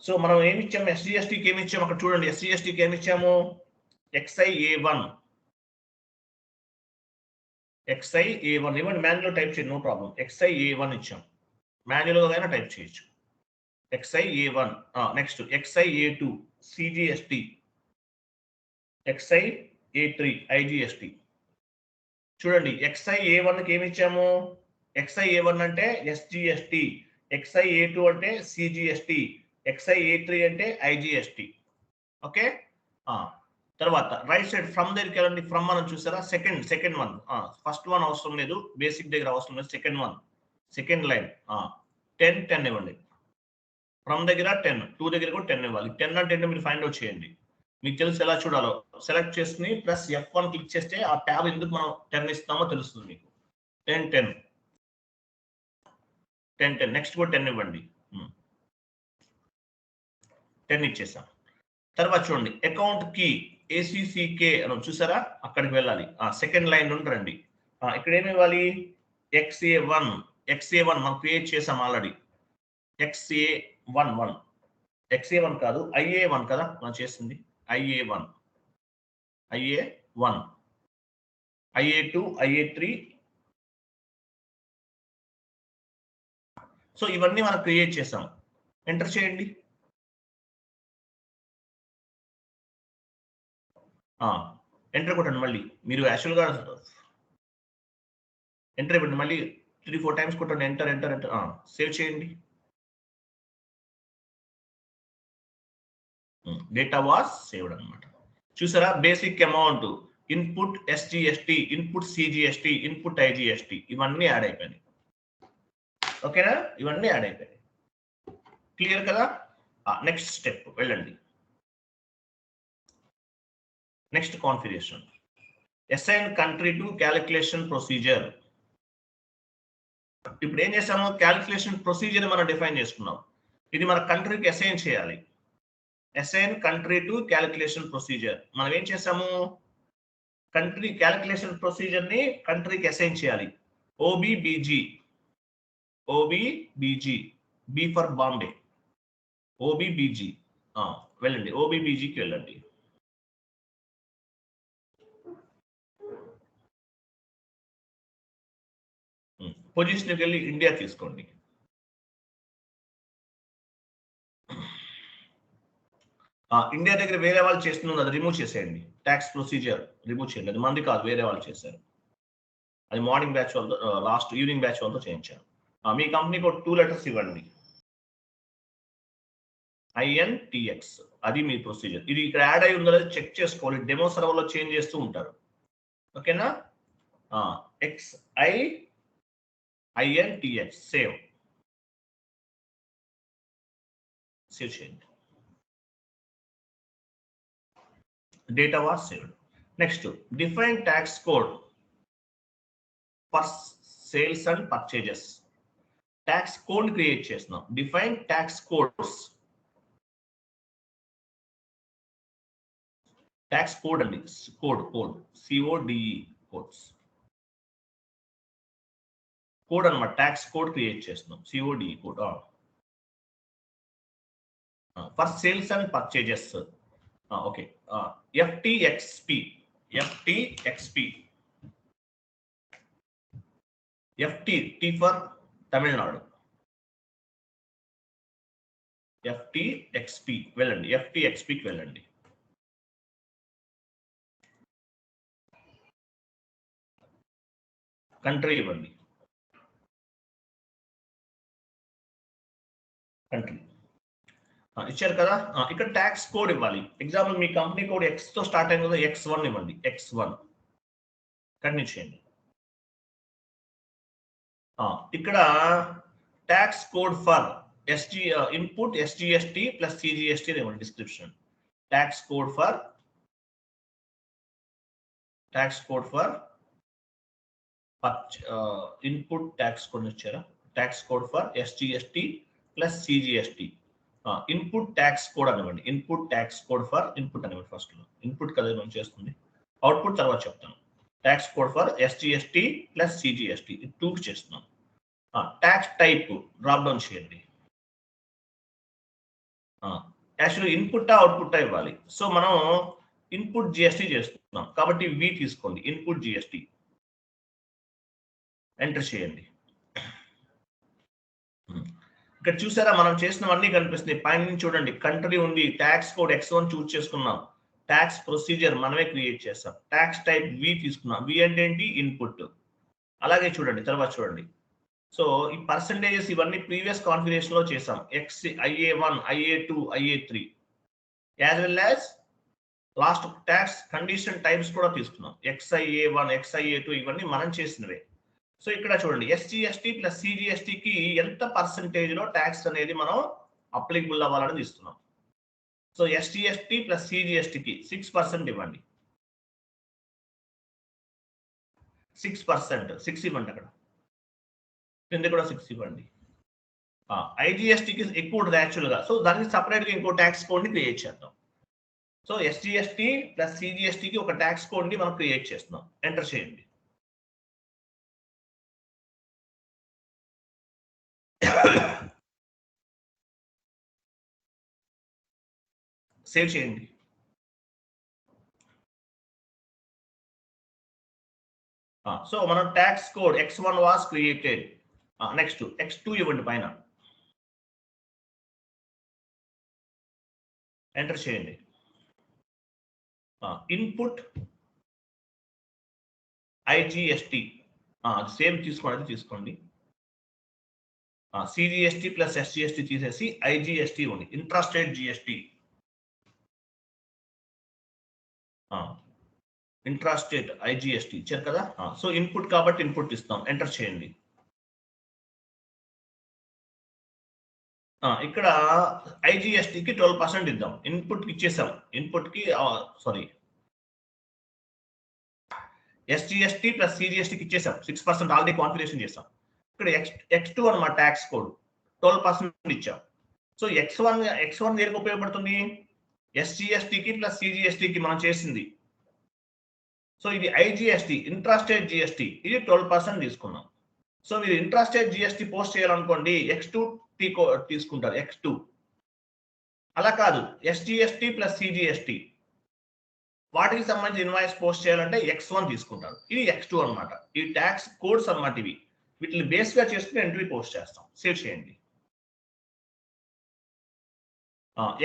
సో మనం ఏమి ఇచ్చాము, ఎస్జిఎస్టీకి ఏమి ఇచ్చాము అక్కడ చూడండి. ఎస్జిఎస్టీకి ఏమి ఇచ్చాము, XIA1 ఇవ్వండి. మాన్యువల్ టైప్ చేయండి, నో ప్రాబ్లం. XIA1 ఇచ్చాం, మాన్యువల్ గా టైప్ చేయొచ్చు. XIA1 next XIA2 CGST, XIA3 IGST. చూడండి XIA1 కి ఏమి ఇచ్చాము, XIA1 అంటే SGST, XIA2 అంటే CGST, XIA3 అంటే IGST. ఓకే తర్వాత రైట్ సైడ్ ఫ్రమ్ దగ్గరికి వెళ్ళండి. ఫ్రమ్ మనం చూసారా, సెకండ్ వన్. ఫస్ట్ వన్ అవసరం లేదు, బేసిక్ దగ్గర అవసరం లేదు. సెకండ్ లైన్ 10 ఇవ్వండి. ఫ్రమ్ దగ్గర 10, 2 దగ్గర కూడా 10 ఇవ్వాలి. 10 అంటే మీరు ఫైండ్ అవుట్ చేయండి, మీకు తెలుసు ఎలా చూడాలో. సెలెక్ట్ చేసుకుని ప్లస్ F1 క్లిక్ చేస్తే ఆ ట్యాబ్ ఎందుకు మనం 10 ఇస్తామో తెలుస్తుంది మీకు. 10 నెక్స్ట్ కూడా 10 ఇవ్వండి. 10 ఇచ్చేసాం. తర్వాత చూడండి అకౌంట్ కీ ACCK అని చూసారా, అక్కడికి వెళ్ళాలి. సెకండ్ లైన్ నుండి రండి. ఇక్కడ ఏమి ఇవ్వాలి, XA1 మనం క్రియేట్ చేసాం ఆల్రెడీ. XA1 కాదు, IA1 కదా మనం చేసింది. IA1, IA2, IA3. సో ఇవన్నీ మనం క్రియేట్ చేసాం. ఎంటర్ చేయండి. ఎంటర్ కొట్టండి. మళ్ళీ మీరు యాక్చువల్గా ఎంటర్ ఇవ్వండి. మళ్ళీ 3-4 టైమ్స్ కొట్టండి. ఎంటర్ సేవ్ చేయండి. డేటా వాస్ సేవ్డ్ అనమాట. చూసారా, basic amount, input SGST, input CGST, input IGST ఇవన్నీ యాడ్ అయిపోయినాయి. ఓకేనా, ఇవన్నీ యాడ్ అయిపోయినాయి. క్లియర్ కదా. నెక్స్ట్ స్టెప్ వెళ్ళండి. Next configuration, assign country to calculation procedure. ఇప్పుడు ఏం చేసాము, క్యాలిక్యులేషన్ ప్రొసీజర్ మనం డిఫైన్ చేసుకున్నాం. ఇది మన కంట్రీకి అసైన్ చేయాలి. Assign country to calculation procedure. మనం ఏం చేసాము, కంట్రీ క్యాలిక్యులేషన్ ప్రొసీజర్ ని కంట్రీకి అసైన్ చేయాలి. OBBG, B for Bombay. OBBG వెళ్ళండి, OBBGకి వెళ్ళండి. పొజిషన్కి వెళ్ళి ఇండియా తీసుకోండి. ఇండియా దగ్గర వేరే వాళ్ళు చేస్తున్నారు, అది రిమూవ్ చేసేయండి. ట్యాక్స్ ప్రొసీజర్ రిమూవ్ చేయండి, అది మంది కాదు, వేరే వాళ్ళు చేశారు. అది మార్నింగ్ బ్యాచ్ వాళ్ళతో, లాస్ట్ ఈవినింగ్ బ్యాచ్ వాళ్ళతో చేయించాను. మీ కంపెనీకి ఒక 2 లెటర్స్ ఇవ్వండి. INTX అది మీ ప్రొసీజర్. ఇది ఇక్కడ యాడ్ అయి ఉందో లేదో చెక్ చేసుకోవాలి. డెమో సర్వర్లో చేంజ్ చేస్తూ ఉంటారు. ఓకేనా. INTX సేవ్ చేయండి. Data was saved. Next define tax code for sales and purchases. Tax code create చేస్తున్నాం. Define tax codes. Tax code అండి, కోడ్ CODE కోడ్స్, కోడ్ అన్నమాట. ట్యాక్స్ కోడ్ క్రియేట్ చేస్తున్నాం, CODE code. For sales and purchases. Okay, FTXP T for Tamil Nadu. FTXP వెళ్ళండి, FTXPకి వెళ్ళండి. Country ఇవ్వండి, country ఇచ్చారు కదా. ఇక్కడ ట్యాక్స్ కోడ్ ఇవ్వాలి. ఎగ్జాంపుల్ మీ కంపెనీ కోడ్ X తో స్టార్ట్ అయింది కదా, X1 ఇవ్వండి. X1 కంటిన్యూ చేయండి. ఇక్కడ tax code for input SGST plus CGST ఇవ్వండి. Description tax code for input tax code ఇచ్చారా. Tax code for SGST plus CGST. Input tax code అనివ్వండి. Input tax code for input అనివ్వండి. First input కదా మనం చేస్తుంది, output తర్వాత చెప్తాను. Tax code for SGST plus CGST 2కి చేస్తున్నాం. ట్యాక్స్ టైప్ డ్రాప్ డౌన్ చేయండి. యాక్చువల్లీ ఇన్పుట్ అవుట్పుట్ ఇవ్వాలి. సో మనం ఇన్పుట్ GST చేస్తున్నాం కాబట్టి V తీసుకోండి. ఇన్పుట్ GST ఎంటర్ చేయండి. ఇక్కడ చూసారా, మనం చేసినవన్నీ కనిపిస్తున్నాయి. పైన నుంచి చూడండి, కంట్రీ ఉంది, ట్యాక్స్ కోడ్ X1 చూస్ చేసుకున్నాం, ట్యాక్స్ ప్రొసీజర్ మనమే క్రియేట్ చేస్తాం, ట్యాక్స్ టైప్ V తీసుకున్నాం. V అంటే ఏంటి, ఇన్పుట్. అలాగే చూడండి, తర్వాత చూడండి. సో ఈ పర్సంటేజెస్ ఇవన్నీ ప్రీవియస్ కాన్ఫిగరేషన్ లో చేసాం. IA1, IA2, IA3 as well as last tax condition types కూడా తీసుకున్నాం. XIA1, XIA2 ఇవన్నీ మనం చేసినవే. సో ఇక్కడ చూడండి, SGST ప్లస్ CGSTకి ఎంత పర్సంటేజ్ లో ట్యాక్స్ అనేది మనం అప్లికబుల్ అవ్వాలని తీస్తున్నాం. సో SGST ప్లస్ CGSTకి 6% ఇవ్వండి. 6%, 6 ఇవ్వండి. అక్కడ కింద కూడా 6 ఇవ్వండి. IGSTకి ఎక్కువ ఉంటుంది యాక్చువల్గా. సో దానికి సపరేట్గా ఇంకో ట్యాక్స్ కోడ్ని క్రియేట్ చేద్దాం. సో SGST ప్లస్ CGSTకి ఒక ట్యాక్స్ కోడ్ని మనం క్రియేట్ చేస్తున్నాం. ఎంటర్ చేయండి. సేవ్ చేయండి. సో మనం tax code X1 was created. Next X2 ఇవ్వండి. పైన ఎంటర్ చేయండి. ఇన్పుట్ IGST సేమ్ తీసుకోండి. CGST ప్లస్ SGST తీసేసి IGST ఉంది, ఇంట్రాస్టేట్ GST. ఇంట్రాస్టేట్ IGST ఇచ్చారు కదా. సో ఇన్పుట్ కాబట్టి ఇన్పుట్ ఇస్తాం. ఎంటర్ చేయండి. ఇక్కడ IGSTకి 12% ఇద్దాం. ఇన్పుట్కి ఇచ్చేసాం. ఇన్పుట్కి SGST ప్లస్ CGSTకి ఇచ్చేసాం. 6% ఆల్రెడీ కాన్ఫిగరేషన్ చేసాం. ఇక్కడ X2 అన్నమాట ట్యాక్స్ కోడ్ 12% ఇచ్చాం. సో X1 దేనికి ఉపయోగపడుతుంది, SGSTకి ప్లస్ CGSTకి మనం చేసింది. సో ఇది IGST, ఇంట్రాస్టేట్ GST, ఇది 12% తీసుకున్నాం. సో మీరు ఇంట్రాస్టేట్ GST పోస్ట్ చేయాలనుకోండి X2 తీసుకుంటారు. X2 అలా కాదు, SGST ప్లస్ CGST వాటికి సంబంధించి ఇన్వాయిస్ పోస్ట్ చేయాలంటే X1 తీసుకుంటారు. ఇది X2 అన్నమాట. ఈ ట్యాక్స్ కోడ్స్ అన్నమాట ఇవి. వీటిని బేస్ గా చేసుకుని ఎంట్రీ పోస్ట్ చేస్తాం. సేవ్ చేయండి.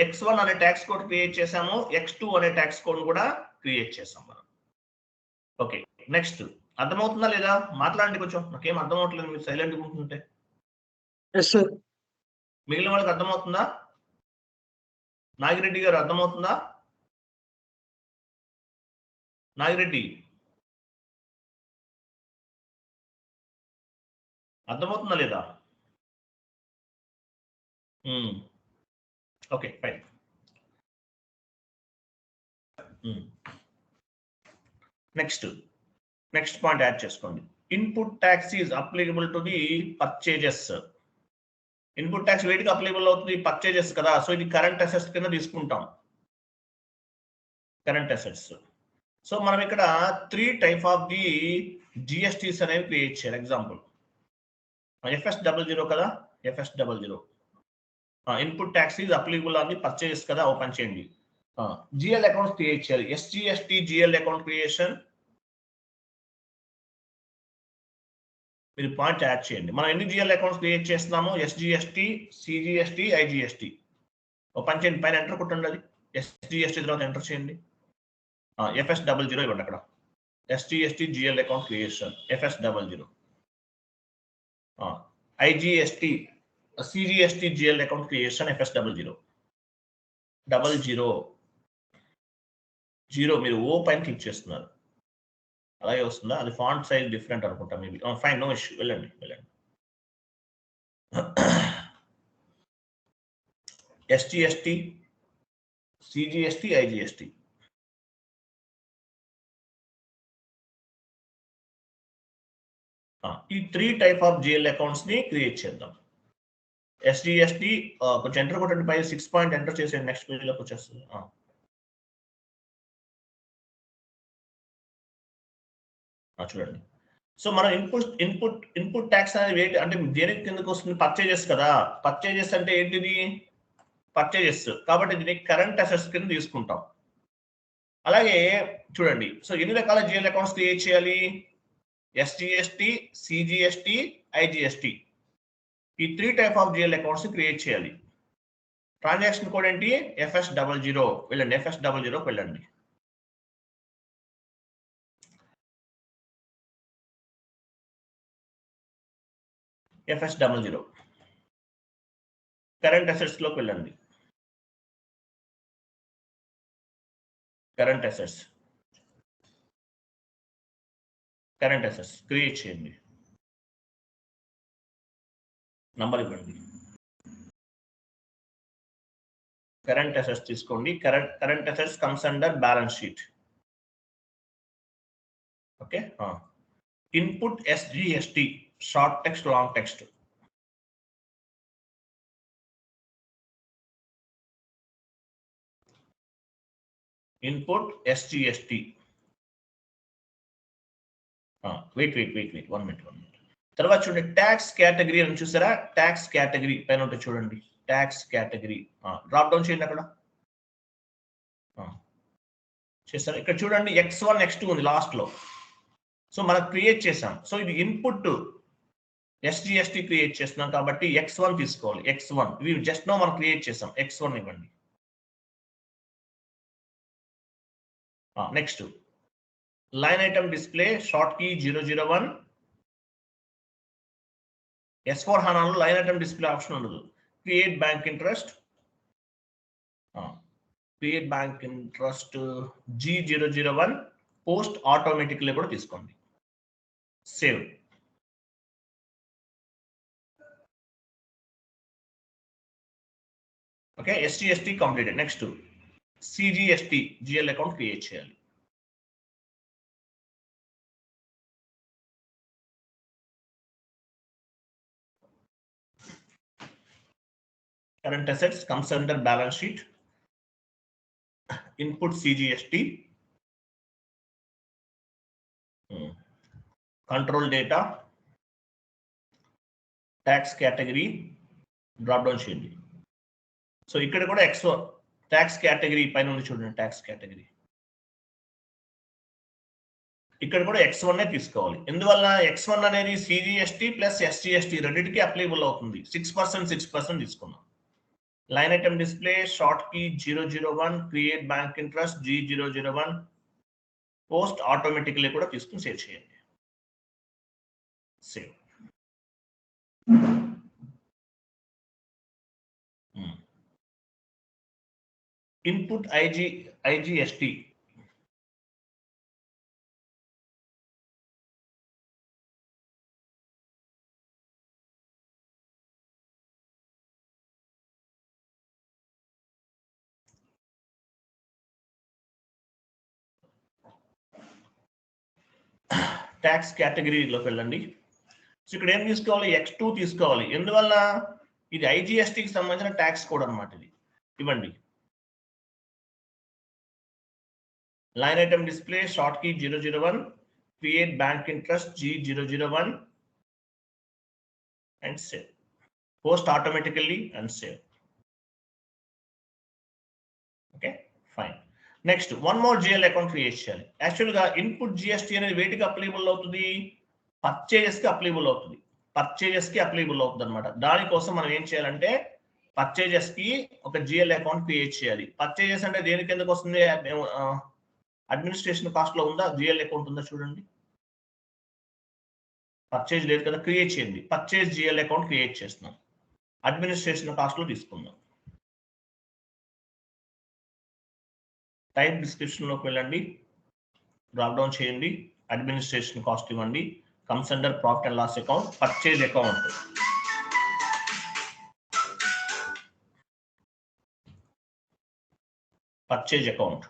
X1 అనే ట్యాక్స్ కోడ్ క్రియేట్ చేసాము, X2 అనే ట్యాక్స్ కోడ్ కూడా క్రియేట్ చేసాం మనం. ఓకే, నెక్స్ట్ అర్థమవుతుందా లేదా? మాట్లాడండి కొంచెం, నాకేం అర్థం అవట్లేదు, మీరు సైలెంట్ ఉంటుంటే. మిగిలిన వాళ్ళకి అర్థమవుతుందా? నాగిరెడ్డి గారు అర్థమవుతుందా? నాగిరెడ్డి అర్థమవుతుందా లేదా? Okay, fine. Next point add చేసుకోండి. Input tax is applicable to the purchases. Input tax వేటికి అప్లికబుల్ అవుతుంది? పర్చేజెస్ కదా, సో ఇది కరెంట్ అసెట్స్ కింద తీసుకుంటాం, కరెంట్ అసెట్స్. సో మనం ఇక్కడ 3 టైప్ ఆఫ్ ది జిఎస్టీస్ అనేవి క్రియేట్ చేయాలి. ఎగ్జాంపుల్ FS00 కదా, FS00 input tax is applicable on the purchases కదా, ఓపెన్ చేయండి. జిఎల్ అకౌంట్స్ క్రియేట్ చేయాలి. SGST జిఎల్ అకౌంట్ క్రియేషన్ మీరు పాయింట్ యాడ్ చేయండి. మనం ఎన్ని జిఎల్ అకౌంట్స్ క్రియేట్ చేస్తున్నాము? SGST, CGST, IGST. ఓపెన్ చేయండి, పైన ఎంటర్ కొట్టండి. అది SGST తర్వాత ఎంటర్ చేయండి. FS00 ఇవ్వండి అక్కడ. SGST GL account creation FS00. IGST, CGST GL account creation FS00. 000 మీరు ఓ పైన క్లిక్ చేస్తున్నారు, అలాగే వస్తుందా? అది ఫాంట్ సైజ్ డిఫరెంట్ అనుకుంటా మేబీ. ఫైన్, నో ఇష్యూ, వెళ్ళండి. SGST, CGST, IGST. ఈ 3 టైప్ ఆఫ్ జిఎల్ అకౌంట్స్ ని క్రియేట్ చేద్దాం. SGST కొంచెం ఎంటర్ కొట్టండి, పై 6 పాయింట్ ఎంటర్ చేసేయండి, నెక్స్ట్ పేజ్ లోకి వచ్చేస్తుంది. చూడండి. సో మనం ఇన్పుట్ ట్యాక్స్ అనేది వేటి అంటే దేనికి కిందకు వస్తుంది? పర్చేజెస్ కదా. పర్చేజెస్ అంటే ఏంటిది? పర్చేజెస్ కాబట్టి దీన్ని కరెంట్ అసెట్స్ కింద తీసుకుంటాం. అలాగే చూడండి, సో ఎన్ని రకాల జిఎల్ అకౌంట్స్ క్రియేట్ చేయాలి? SGST, CGST, IGST. ఈ 3 type of GL accounts create చేయాలి. ట్రాన్సాక్షన్ కోడ్ ఏంటి? FS00. వెళ్ళండి, FS00 వెళ్ళండి. FS00 కరెంట్ అసెట్స్ లోకి వెళ్ళండి. కరెంట్ అసెట్స్ క్రియేట్ చేయండి. నంబర్ ఇవ్వండి. కరెంట్ అసెట్స్ తీసుకోండి. Current assets comes under balance sheet. Okay. Input SGST, short text, long text. Input SGST. Wait 1 minute. తర్వాత చూడండి, ట్యాక్స్ కేటగిరీ అని చూసారా? ట్యాక్స్ కేటగిరీ పైన ఉంటుంది చూడండి, ట్యాక్స్ కేటగిరీ. డ్రాప్ డౌన్ చేయండి అక్కడ. చేస్తారు. ఇక్కడ చూడండి, X1, X2 ఉంది లాస్ట్ లో. సో మనం క్రియేట్ చేసాం. సో ఇది ఇన్పుట్ SGST క్రియేట్ చేస్తున్నాం కాబట్టి X1 తీసుకోవాలి. X1 ఇవి జస్ట్ నో మనం క్రియేట్ చేసాం. X1 ఇవ్వండి. Next line item display short key 001. S4 HANAలో లైన్ ఐటమ్ డిస్ప్లే ఆప్షన్ ఉండదు. Create bank interest G001 post automatically కూడా తీసుకోండి. Save. Okay, SGST completed. Next CGST GL account create చేయాలి. Current assets comes under balance sheet. Input CGST. Control data. Tax category. Drop down చేయండి. So ఇక్కడ కూడా X1 tax category పైన ఉంది చూడండి, tax category. ఇక్కడ కూడా X1 తీసుకోవాలి. ఎందువల్ల? X1 అనేది CGST ప్లస్ SGST రెండింటికి అప్లికబుల్ అవుతుంది. 6% తీసుకున్నాం. Line item display short key 001 create bank interest G001 post automatically కూడా తీసుకుని సేవ్ చేయండి. సేవ్. Input IGST. ట్యాక్స్ కేటగిరీలోకి వెళ్ళండి. సో ఇక్కడ ఏం తీసుకోవాలి? X2 తీసుకోవాలి. ఎందువల్ల? ఇది ఐజిఎస్టికి సంబంధించిన ట్యాక్స్ కోడ్ అనమాట. ఇది ఇవ్వండి. Line item display short key 001, create bank interest G001 and save. Post automatically and save. Okay, fine. Next, one more GL account create చేయాలి. యాక్చువల్గా ఇన్పుట్ జిఎస్టీ అనేది వేటికి అప్లికబుల్ అవుతుంది? పర్చేజెస్కి అప్లికబుల్ అవుతుంది. పర్చేజెస్కి అప్లికబుల్ అవుతుంది అనమాట. దానికోసం మనం ఏం చేయాలంటే పర్చేజెస్కి ఒక జిఎల్ అకౌంట్ క్రియేట్ చేయాలి. పర్చేజెస్ అంటే దేని కిందకు వస్తుంది? అడ్మినిస్ట్రేషన్ కాస్ట్ లో ఉందా? జిఎల్ అకౌంట్ ఉందా చూడండి. పర్చేజ్ లేదు కదా, క్రియేట్ చేయండి. పర్చేజ్ జిఎల్ అకౌంట్ క్రియేట్ చేస్తున్నాం. అడ్మినిస్ట్రేషన్ కాస్ట్ లో తీసుకుందాం. టైప్ డిస్క్రిప్షన్ లోకి వెళ్ళండి, డ్రాప్ డౌన్ చేయండి, అడ్మినిస్ట్రేషన్ కాస్ట్ ఇవ్వండి. Comes under profit and loss account, purchase account. Purchase account,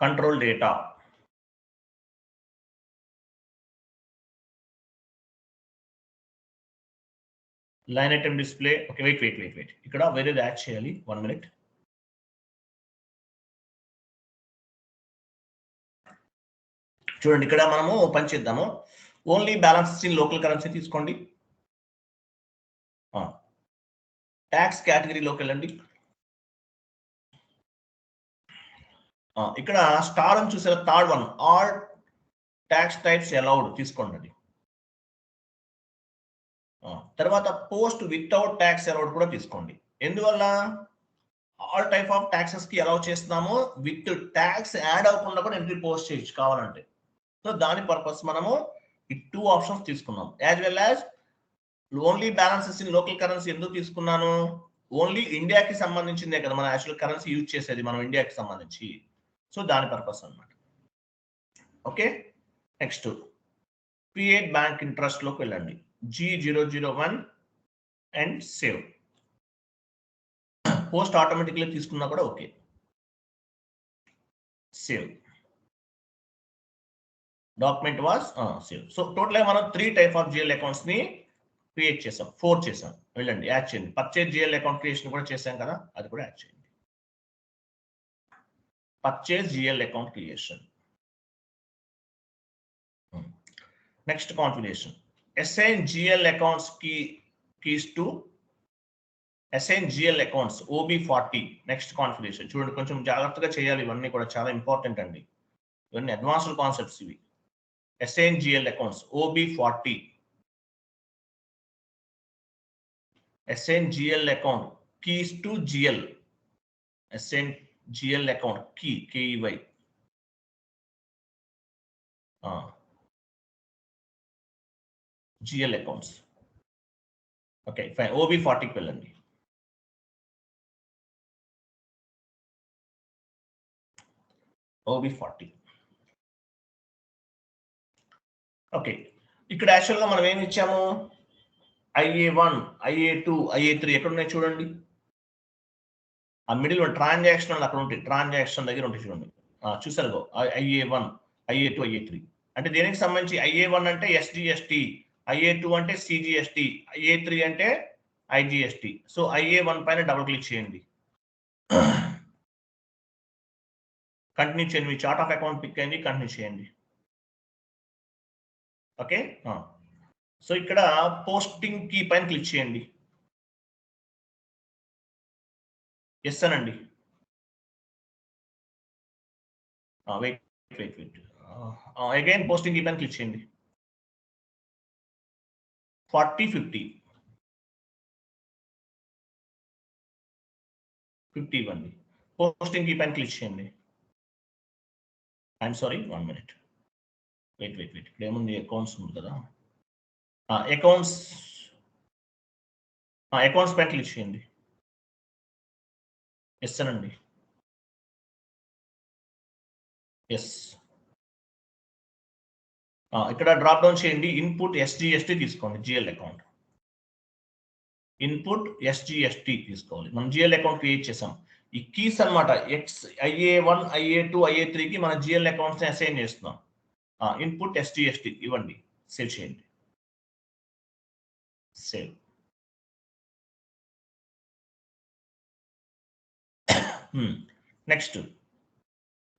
control data, line item display. Okay, wait. ఇక్కడ వేరేది యాడ్ చేయాలి. 1 minute. చూడండి, ఇక్కడ మనము పని చేద్దాము. Only balance in local currency తీసుకోండి. ట్యాక్స్ కేటగిరీలోకి వెళ్ళండి. ఇక్కడ స్టార్ అని చూసారా, third one, all tax types allowed తీసుకోండి. తర్వాత పోస్ట్ వితౌట్ ట్యాక్స్ అలౌడ్ కూడా తీసుకోండి. ఎందువల్ల? ఆల్ టైప్ ఆఫ్ ట్యాక్సెస్ కి అలౌ చేస్తున్నాము, విత్ ట్యాక్స్ యాడ్ అవ్వకుండా కూడా ఎంట్రీ పోస్ట్ చేయొచ్చు కావాలంటే. సో దాని పర్పస్ మనము ఈ 2 ఆప్షన్స్ తీసుకున్నాం. As well as only balances in local currency ఎందుకు తీసుకున్నాను? ఓన్లీ ఇండియాకి సంబంధించిందే కదా మన యాక్చువల్ కరెన్సీ యూజ్ చేసేది, మనం ఇండియాకి సంబంధించి. సో దాని పర్పస్ అన్నమాట. Okay, next create bank interest లోకి వెళ్ళండి. G001 and save. Post automatically తీసుకున్నా కూడా okay. Save. Document was save. So total మనం 3 టైప్ ఆఫ్ జిఎల్ అకౌంట్స్ ని క్రియేట్ చేసాం, 4 చేసాం. వెళ్ళండి, యాడ్ చేయండి. పర్చేజ్ జిఎల్ అకౌంట్ క్రియేషన్ కూడా చేసాం కదా, అది కూడా యాడ్ చేయండి. Purchase GL account creation. Next configuration, assign GL accounts keys to assign GL accounts OB40. Next configuration చూడండి, కొంచెం జాగ్రత్తగా చేయాలి. ఇవన్నీ కూడా చాలా ఇంపార్టెంట్ అండి. ఇవన్నీ అడ్వాన్స్డ్ కాన్సెప్ట్స్ ఇవి. assign GL accounts OB40. assign GL account keys to GL. assign GL account KEY. GL accounts. Okay, fine. OB40కి వెళ్ళండి. OB40. ఓకే, ఇక్కడ యాక్చువల్గా మనం ఏమి ఇచ్చాము? IA1, IA2, IA3 ఎక్కడ ఉన్నాయి చూడండి. ఆ మిడిల్ ట్రాన్సాక్షన్ అక్కడ ఉంటాయి, ట్రాన్సాక్షన్ దగ్గర ఉంటాయి చూడండి. చూసారు, IA1, IA2, IA3 అంటే దేనికి సంబంధించి? IA1 అంటే SGST, IA2 అంటే CGST, IA3 అంటే IGST. సో IA1 పైన డబుల్ క్లిక్ చేయండి. కంటిన్యూ చేయండి. మీ చార్ట్ ఆఫ్ అకౌంట్ పిక్ అయింది, కంటిన్యూ చేయండి. ఓకే, సో ఇక్కడ పోస్టింగ్ కీ పైన క్లిక్ చేయండి. ఎస్ అనండి. వెయిట్. అగైన్ పోస్టింగ్ కీ పైన క్లిక్ చేయండి. 40, 50 ఇవ్వండి. పోస్టింగ్ కీ పైన క్లిక్ చేయండి. I'm sorry, 1 minute. వెయిట్. ఇక్కడ ఏముంది? అకౌంట్స్ ఉంది కదా, అకౌంట్స్ పైన క్లిక్ చేయండి. ఎస్ అనండి. ఎస్. ఇక్కడ డ్రాప్ డౌన్ చేయండి. ఇన్పుట్ SGST తీసుకోండి. జిఎల్ అకౌంట్ ఇన్పుట్ SGST తీసుకోవాలి. మనం జిఎల్ అకౌంట్ క్రియేట్ చేసాం. ఈ కీస్ అనమాట, IA1, IA2, IA3కి మన జిఎల్ అకౌంట్స్ ని అసైన్ చేస్తున్నాం. ఇన్పుట్ SGST ఇవ్వండి, సేవ్ చేయండి. సేవ్. నెక్స్ట్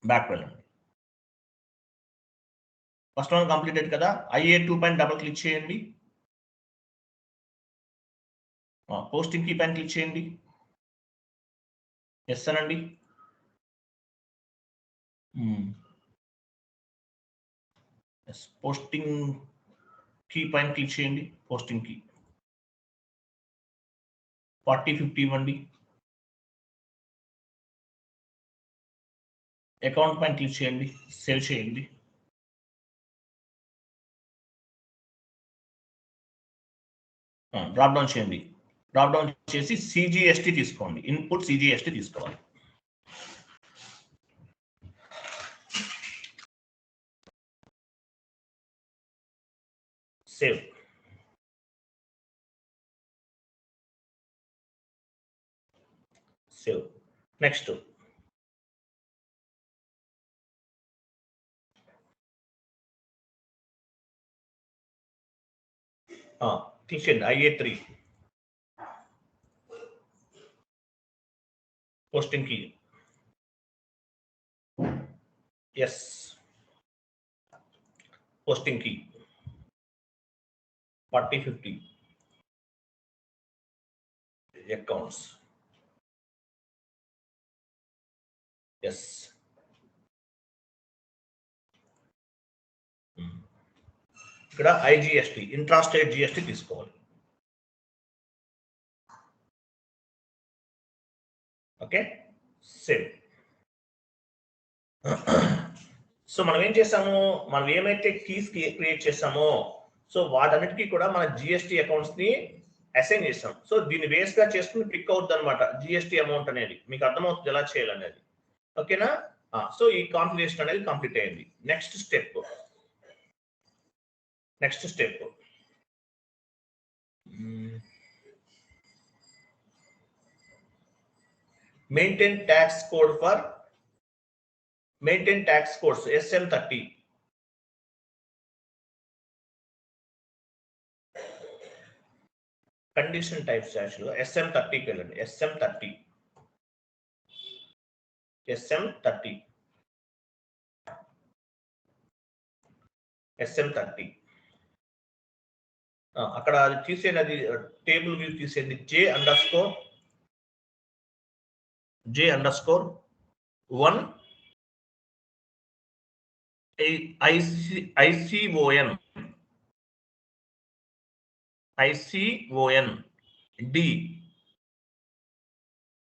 బ్యాక్ వెళ్ళండి. ఫస్ట్ వన్ కంప్లీటెడ్ కదా. IA2 పైన డబుల్ క్లిక్ చేయండి. పోస్టింగ్ కీ పైన క్లిక్ చేయండి. ఎస్ అనండి. ఎస్, పోస్టింగ్ కీ పైన క్లిక్ చేయండి. పోస్టింగ్ కీ 4050 ఇవ్వండి. అకౌంట్ పైన క్లిక్ చేయండి. సేవ్ చేయండి. డ్రాప్ డౌన్ చేయండి. డ్రాప్ డౌన్ చేసి CGST తీసుకోండి. ఇన్పుట్ CGST తీసుకోవాలి. సేవ్. సేవ్. నెక్స్ట్ క్లిక్ చేయండి. IA3 posting key. Yes, posting key 4050 accounts. Yes, ఇక్కడ IGST ఇంట్రాస్టేట్ GST తీసుకోవాలి. Okay, save. సో మనం ఏం చేసాము, మనం ఏమైతే కీస్ క్రియేట్ చేసామో సో వాటన్నిటికీ కూడా మన GST అకౌంట్స్ ని అసైన్ చేసాం. సో దీన్ని బేస్ గా చేసుకుని క్లిక్ అవుతుంది అనమాట GST అమౌంట్ అనేది. మీకు అర్థమవుతుంది ఎలా చేయాలనేది. ఓకేనా. సో ఈ కాన్ఫిగరేషన్ అనేది కంప్లీట్ అయింది. Next step maintain tax codes SM30. Condition types యాక్చువల్గా SM30కి వెళ్ళండి. SM30 అక్కడ అది తీసేయండి. అది టేబుల్ వ్యూ తీసేయండి. J_1 ICON D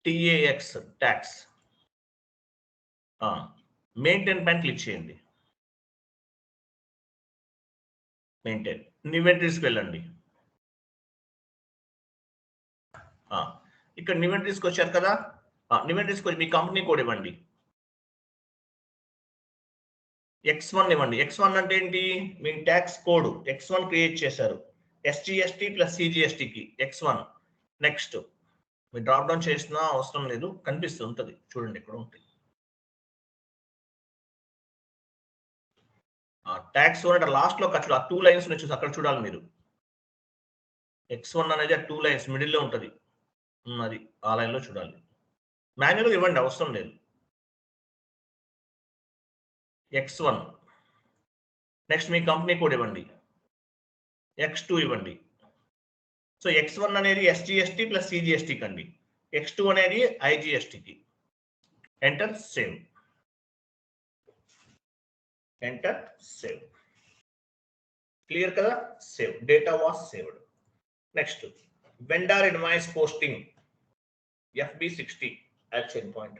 TAX tax. Maintain పైన క్లిక్ చేయండి. మెయింటైన్ ఇన్వెంటరీస్కి వెళ్ళండి. ఇక్కడ ఇన్వెంటరీస్కి వచ్చారు కదా. ఇన్వెంటరీస్కి వచ్చి మీ కంపెనీ కోడ్ ఇవ్వండి. X1 ఇవ్వండి. X1 అంటే ఏంటి, మీ ట్యాక్స్ కోడ్ X1 క్రియేట్ చేశారు. SGST ప్లస్ CGSTకి X1. నెక్స్ట్ మీరు డ్రాప్ డౌన్ చేసిన అవసరం లేదు, కనిపిస్తుంది ఉంటుంది చూడండి, ఇక్కడ ఉంటుంది. ట్యాక్స్ 1 అంటే లాస్ట్ లో అక్కడ 2 లైన్స్ వచ్చేసి అక్కడ చూడాలి మీరు. X1 అనేది 2 లైన్స్ మిడిల్ లో ఉంటుంది. అది ఆ లైన్ లో చూడాలి. మాన్యువల్ ఇవ్వండి, అవసరం లేదు. X1. నెక్స్ట్ మీ కంపెనీ కోడ్ ఇవ్వండి. X2 ఇవ్వండి. సో X1 అనేది SGST ప్లస్ CGST కండి. X2 అనేది IGSTకి. Enter save. క్లియర్ కదా. Save. Data was saved. Next vendor invoice posting FB60 action point.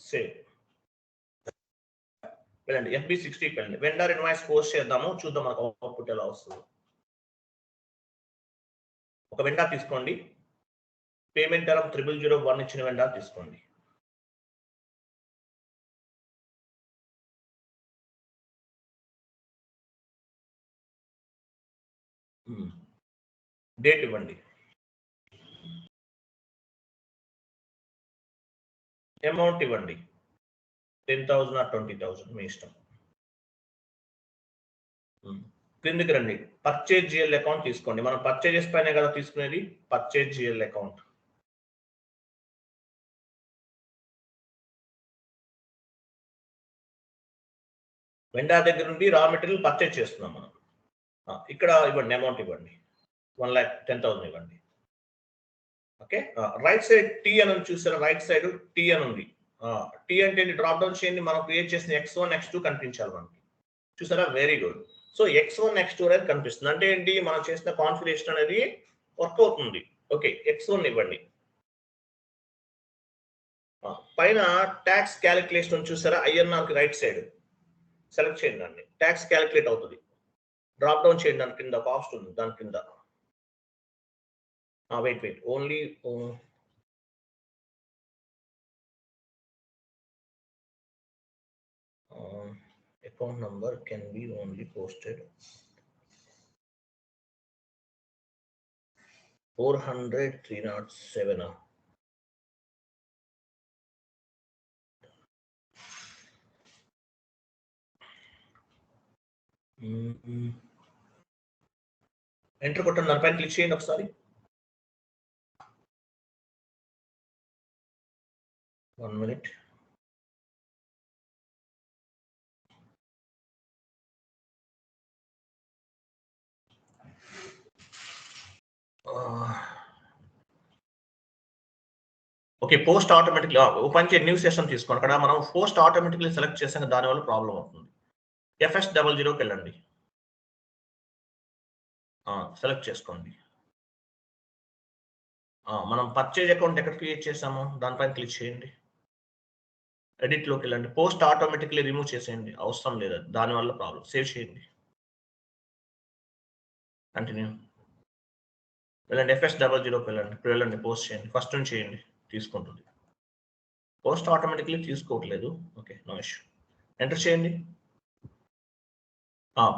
Save. వెళ్ళండి FB60కి వెళ్ళండి. వెండర్ ఇన్వాయిస్ పోస్ట్ చేద్దాము, చూద్దాం మనకు అవుట్పుట్ ఎలా వస్తుంది. ఒక వెండర్ తీసుకోండి. పేమెంట్ టర్మ్ 0001 ఇచ్చిన వెండర్ తీసుకోండి. డేట్ ఇవ్వండి. అమౌంట్ ఇవ్వండి 10,000 or 20,000 మీ ఇష్టం. క్రిందికి రండి. పర్చేజ్ జిఎల్ అకౌంట్ తీసుకోండి. మనం పర్చేజెస్ పైన కదా తీసుకునేది. Purchase GL account. వెండర్ దగ్గర నుండి రా మెటీరియల్ పర్చేజ్ చేస్తున్నాం మనం. ఇక్కడ ఇవ్వండి, అమౌంట్ ఇవ్వండి 1,10,000 ఇవ్వండి. ఓకే, రైట్ సైడ్ టీ అని చూసారా? రైట్ సైడ్ టీ అని ఉంది. టీ అంటే డ్రాప్ డౌన్ చేయండి. మనం క్రియేట్ చేసిన X1 X2 కనిపించాలి మనకి. చూసారా? Very good. So X1 X2 అనేది కనిపిస్తుంది. అంటే ఏంటి? మనం చేసిన కాన్ఫిగరేషన్ అనేది వర్క్ అవుతుంది. ఓకే, X1 ఇవ్వండి. పైన ట్యాక్స్ క్యాలిక్యులేషన్ చూసారా? INR కి రైట్ సైడ్ సెలెక్ట్ చేయండి అండి. ట్యాక్స్ క్యాలిక్యులేట్ అవుతుంది. డ్రాప్ డౌన్ చేయండి. దాని కింద కాస్ట్ ఉంది. దాని కింద weight only account number can be only posted 400 307. Enter కొట్టండి. దానిపైన క్లిక్ చేయండి ఒకసారి. 1 minute. Okay, post automatically open చేయండి. న్యూ సెషన్ తీసుకోండి. అక్కడ మనం పోస్ట్ ఆటోమేటిక్లీ సెలెక్ట్ చేసాక దానివల్ల ప్రాబ్లం అవుతుంది. FS00కి వెళ్ళండి. సెలెక్ట్ చేసుకోండి. మనం పర్చేజ్ అకౌంట్ ఎక్కడ క్రియేట్ చేసామో దానిపైన క్లిక్ చేయండి. ఎడిట్లోకి వెళ్ళండి. పోస్ట్ ఆటోమేటిక్లీ రిమూవ్ చేసేయండి. అవసరం లేదు, దానివల్ల ప్రాబ్లం. సేవ్ చేయండి. కంటిన్యూ. వెళ్ళండి. FS00కి వెళ్ళండి. ఇప్పుడు వెళ్ళండి, పోస్ట్ చేయండి. ఫస్ట్ నుంచి చేయండి, తీసుకుంటుంది. పోస్ట్ ఆటోమేటిక్లీ తీసుకోవట్లేదు. Okay, no issue. ఎంటర్ చేయండి.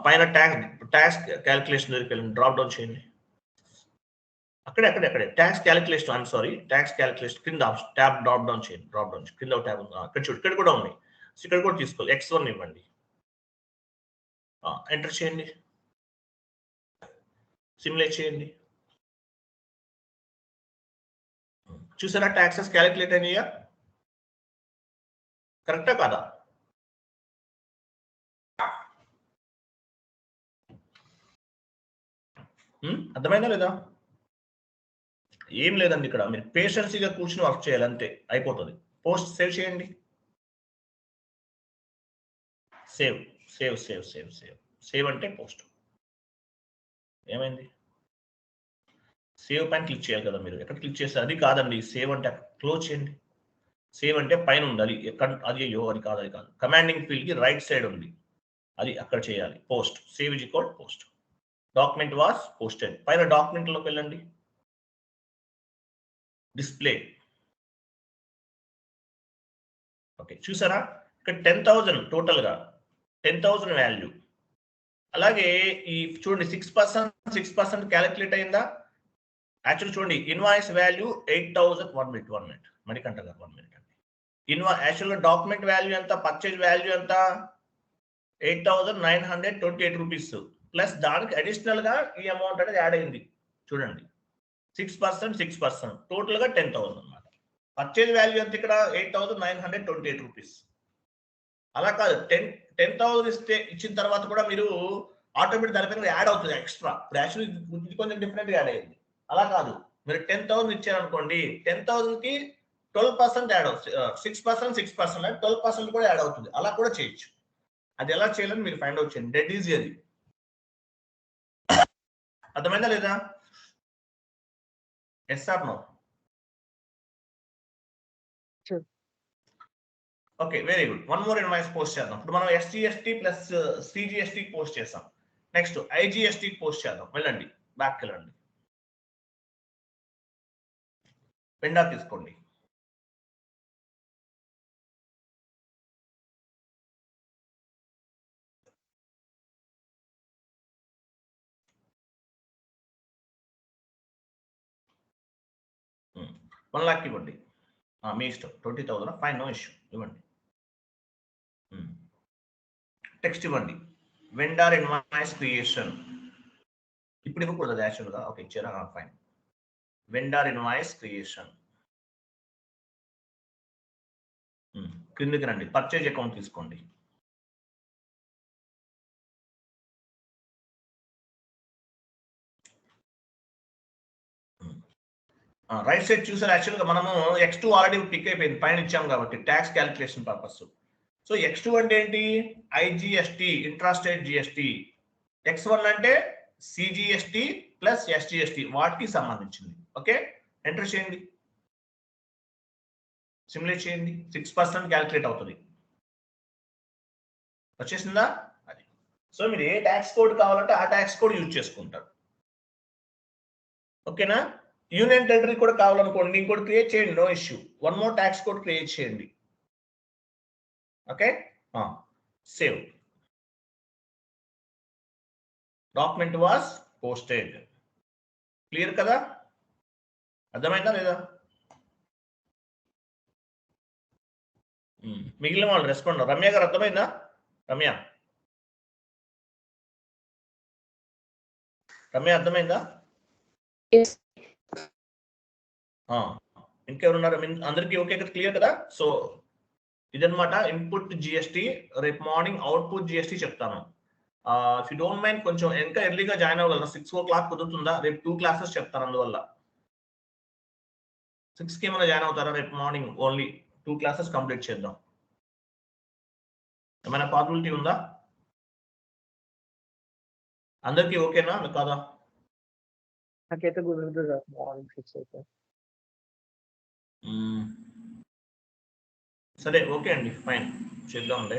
పైన ట్యాక్స్ క్యాలిక్యులేషన్ దగ్గరికి వెళ్ళండి. డ్రాప్ డౌన్ చేయండి. అక్కడే tax calculation, I'm sorry, tax calculation కింద ట్యాబ్ డ్రాప్ డౌన్ చేయండి. డ్రాప్ డౌన్ కింద ట్యాబ్ ఉంది. ఇక్కడ చూడు, ఇక్కడ కూడా ఉన్నాయి. ఇక్కడ కూడా తీసుకోవాలి. X1 ఇవ్వండి. ఎంటర్ చేయండి. సిమ్యులేట్ చేయండి. చూసారా? ట్యాక్సెస్ క్యాలిక్యులేట్ అయినాయా? కరెక్టా కాదా? అర్థమైందా లేదా? ఏం లేదండి, ఇక్కడ మీరు పేషెన్సీగా కూర్చుని వర్క్ చేయాలి, అంతే, అయిపోతుంది. పోస్ట్ సేవ్ చేయండి. Save save save save save save అంటే పోస్ట్. ఏమైంది? సేవ్ పైన క్లిక్ చేయాలి కదా మీరు. ఎక్కడ క్లిక్ చేస్తే అది కాదండి. సేవ్ అంటే క్లోజ్ చేయండి. సేవ్ అంటే పైన ఉంది. అది ఎక్కడ? అది అయ్యో, అది కాదు. కమాండింగ్ ఫీల్డ్ కి రైట్ సైడ్ ఉంది. అది అక్కడ చేయాలి. Post. Save is equal post. Document was posted. పైన డాక్యుమెంట్ లోకి వెళ్ళండి. డిస్ప్లే. ఓకే, చూసారా? ఇక్కడ 10,000 టోటల్ గా 10,000 వాల్యూ. అలాగే ఈ చూడండి 6% క్యాలిక్యులేట్ అయిందా? యాక్చువల్ చూడండి, ఇన్వాయిస్ వాల్యూ 8,000. 1 minute మణికంఠ గారు 1 minute అండి. యాక్చువల్ గా డాక్యుమెంట్ వాల్యూ ఎంత? పర్చేజ్ వాల్యూ ఎంత? 8,928 రూపీస్. ప్లస్ దానికి అడిషనల్ గా ఈ అమౌంట్ అనేది యాడ్ అయింది. చూడండి, 6% టోటల్ గా 10,000 అన్నమాట. పర్చేజ్ వాల్యూ ఎంత ఇక్కడ? 8,928 రూపీస్. అలా కాదు, 10,000 ఇచ్చిన తర్వాత కూడా మీరు ఆటోమేటిక్ దానిపైన యాడ్ అవుతుంది ఎక్స్ట్రా. ఇప్పుడు యాక్చువల్లీ ఇది కొంచెం డిఫరెంట్ గా యాడ్ అయ్యింది. అలా కాదు, మీరు 10,000 ఇచ్చారనుకోండి, 10,000 కి 12% యాడ్ అవుతుంది. 6% 12% కూడా యాడ్ అవుతుంది. అలా కూడా చేయొచ్చు. అది ఎలా చేయాలని మీరు ఫైండ్ అవుట్ చేయండి. డెడ్ ఈజీ అది. అర్థమైందా లేదా? Yes or no? Okay, very good. One more invoice post చేద్దాం. ఇప్పుడు మనం SGST ప్లస్ CGST పోస్ట్ చేస్తాం. నెక్స్ట్ IGST పోస్ట్ చేద్దాం. వెళ్ళండి, బ్యాక్ వెళ్ళండి. పెండా తీసుకోండి. $1 lakh ఇవ్వండి. మీ ఇష్టం 20,000 ఫైన్, నో ఇష్యూ, ఇవ్వండి. టెక్స్ట్ ఇవ్వండి. వెండర్ ఇన్వాయిస్ క్రియేషన్ ఇప్పుడు ఇవ్వకూడదు యాక్చువల్గా. ఓకే, ఇచ్చారా, ఫైన్. వెండర్ ఇన్వాయిస్ క్రియేషన్ క్రిందికి రండి. పర్చేజ్ అకౌంట్ తీసుకోండి. రైట్ సైడ్ చూసారు. యాక్చువల్గా మనము X2 ఆల్రెడీ పిక్ అయిపోయింది, పైన ఇచ్చాం కాబట్టి tax calculation purpose. So X2 అంటే ఏంటి? IGST, intrastate GST. X1 అంటే CGST ప్లస్ SGST, వాటికి సంబంధించింది. ఓకే, ఎంటర్ చేయండి, సిమ్యులేట్ చేయండి. 6% క్యాలిక్యులేట్ అవుతుంది. వచ్చేసిందా? అది. సో మీరు ఏ ట్యాక్స్ కోడ్ కావాలంటే ఆ ట్యాక్స్ కోడ్ యూజ్ చేసుకుంటారు. ఓకేనా? యూనియన్ టెరిటరీ కూడా కావాలనుకోండి, ఇంకోటి క్రియేట్ చేయండి, no issue. One more tax code create చేయండి. Okay, save. Document was posted. Clear కదా? అర్థమైందా లేదా? మిగిలిన వాళ్ళు రెస్పాండ్. రమ్య గారు అర్థమైందా? రమ్య అర్థమైందా? ఇంకెవరున్నారు? అందరికీ ఓకే కదా, క్లియర్ కదా? సో ఇదనమాట ఇన్పుట్ జిఎస్టీ. రేపు మార్నింగ్ అవుట్పుట్ జిఎస్టీ చెప్తాను. ఇఫ్ యూ డోంట్ మైండ్ కొంచెం ఇంకా ఎర్లీగా జాయిన్ అవ్వగలరా? 6 o'clock కుదురుతుందా? రేపు 2 classes చెప్తాను, అందువల్ల 6కి ఏమైనా జాయిన్ అవుతారా? రేపు మార్నింగ్ ఓన్లీ 2 classes కంప్లీట్ చేద్దాం. ఏమైనా పాసిబిలిటీ ఉందా? అందరికీ ఓకేనా కాదా? నాకైతే కుదురుతుంది సార్, మార్నింగ్ 6 అయితే. సరే, ఓకే అండి, ఫైన్, చేద్దాంలే.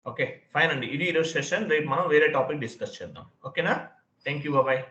ఓకే, ఫైన్ అండి. ఇది ఈరోజు సెషన్. రేపు మనం వేరే టాపిక్ డిస్కస్ చేద్దాం. ఓకేనా? Thank you, bye.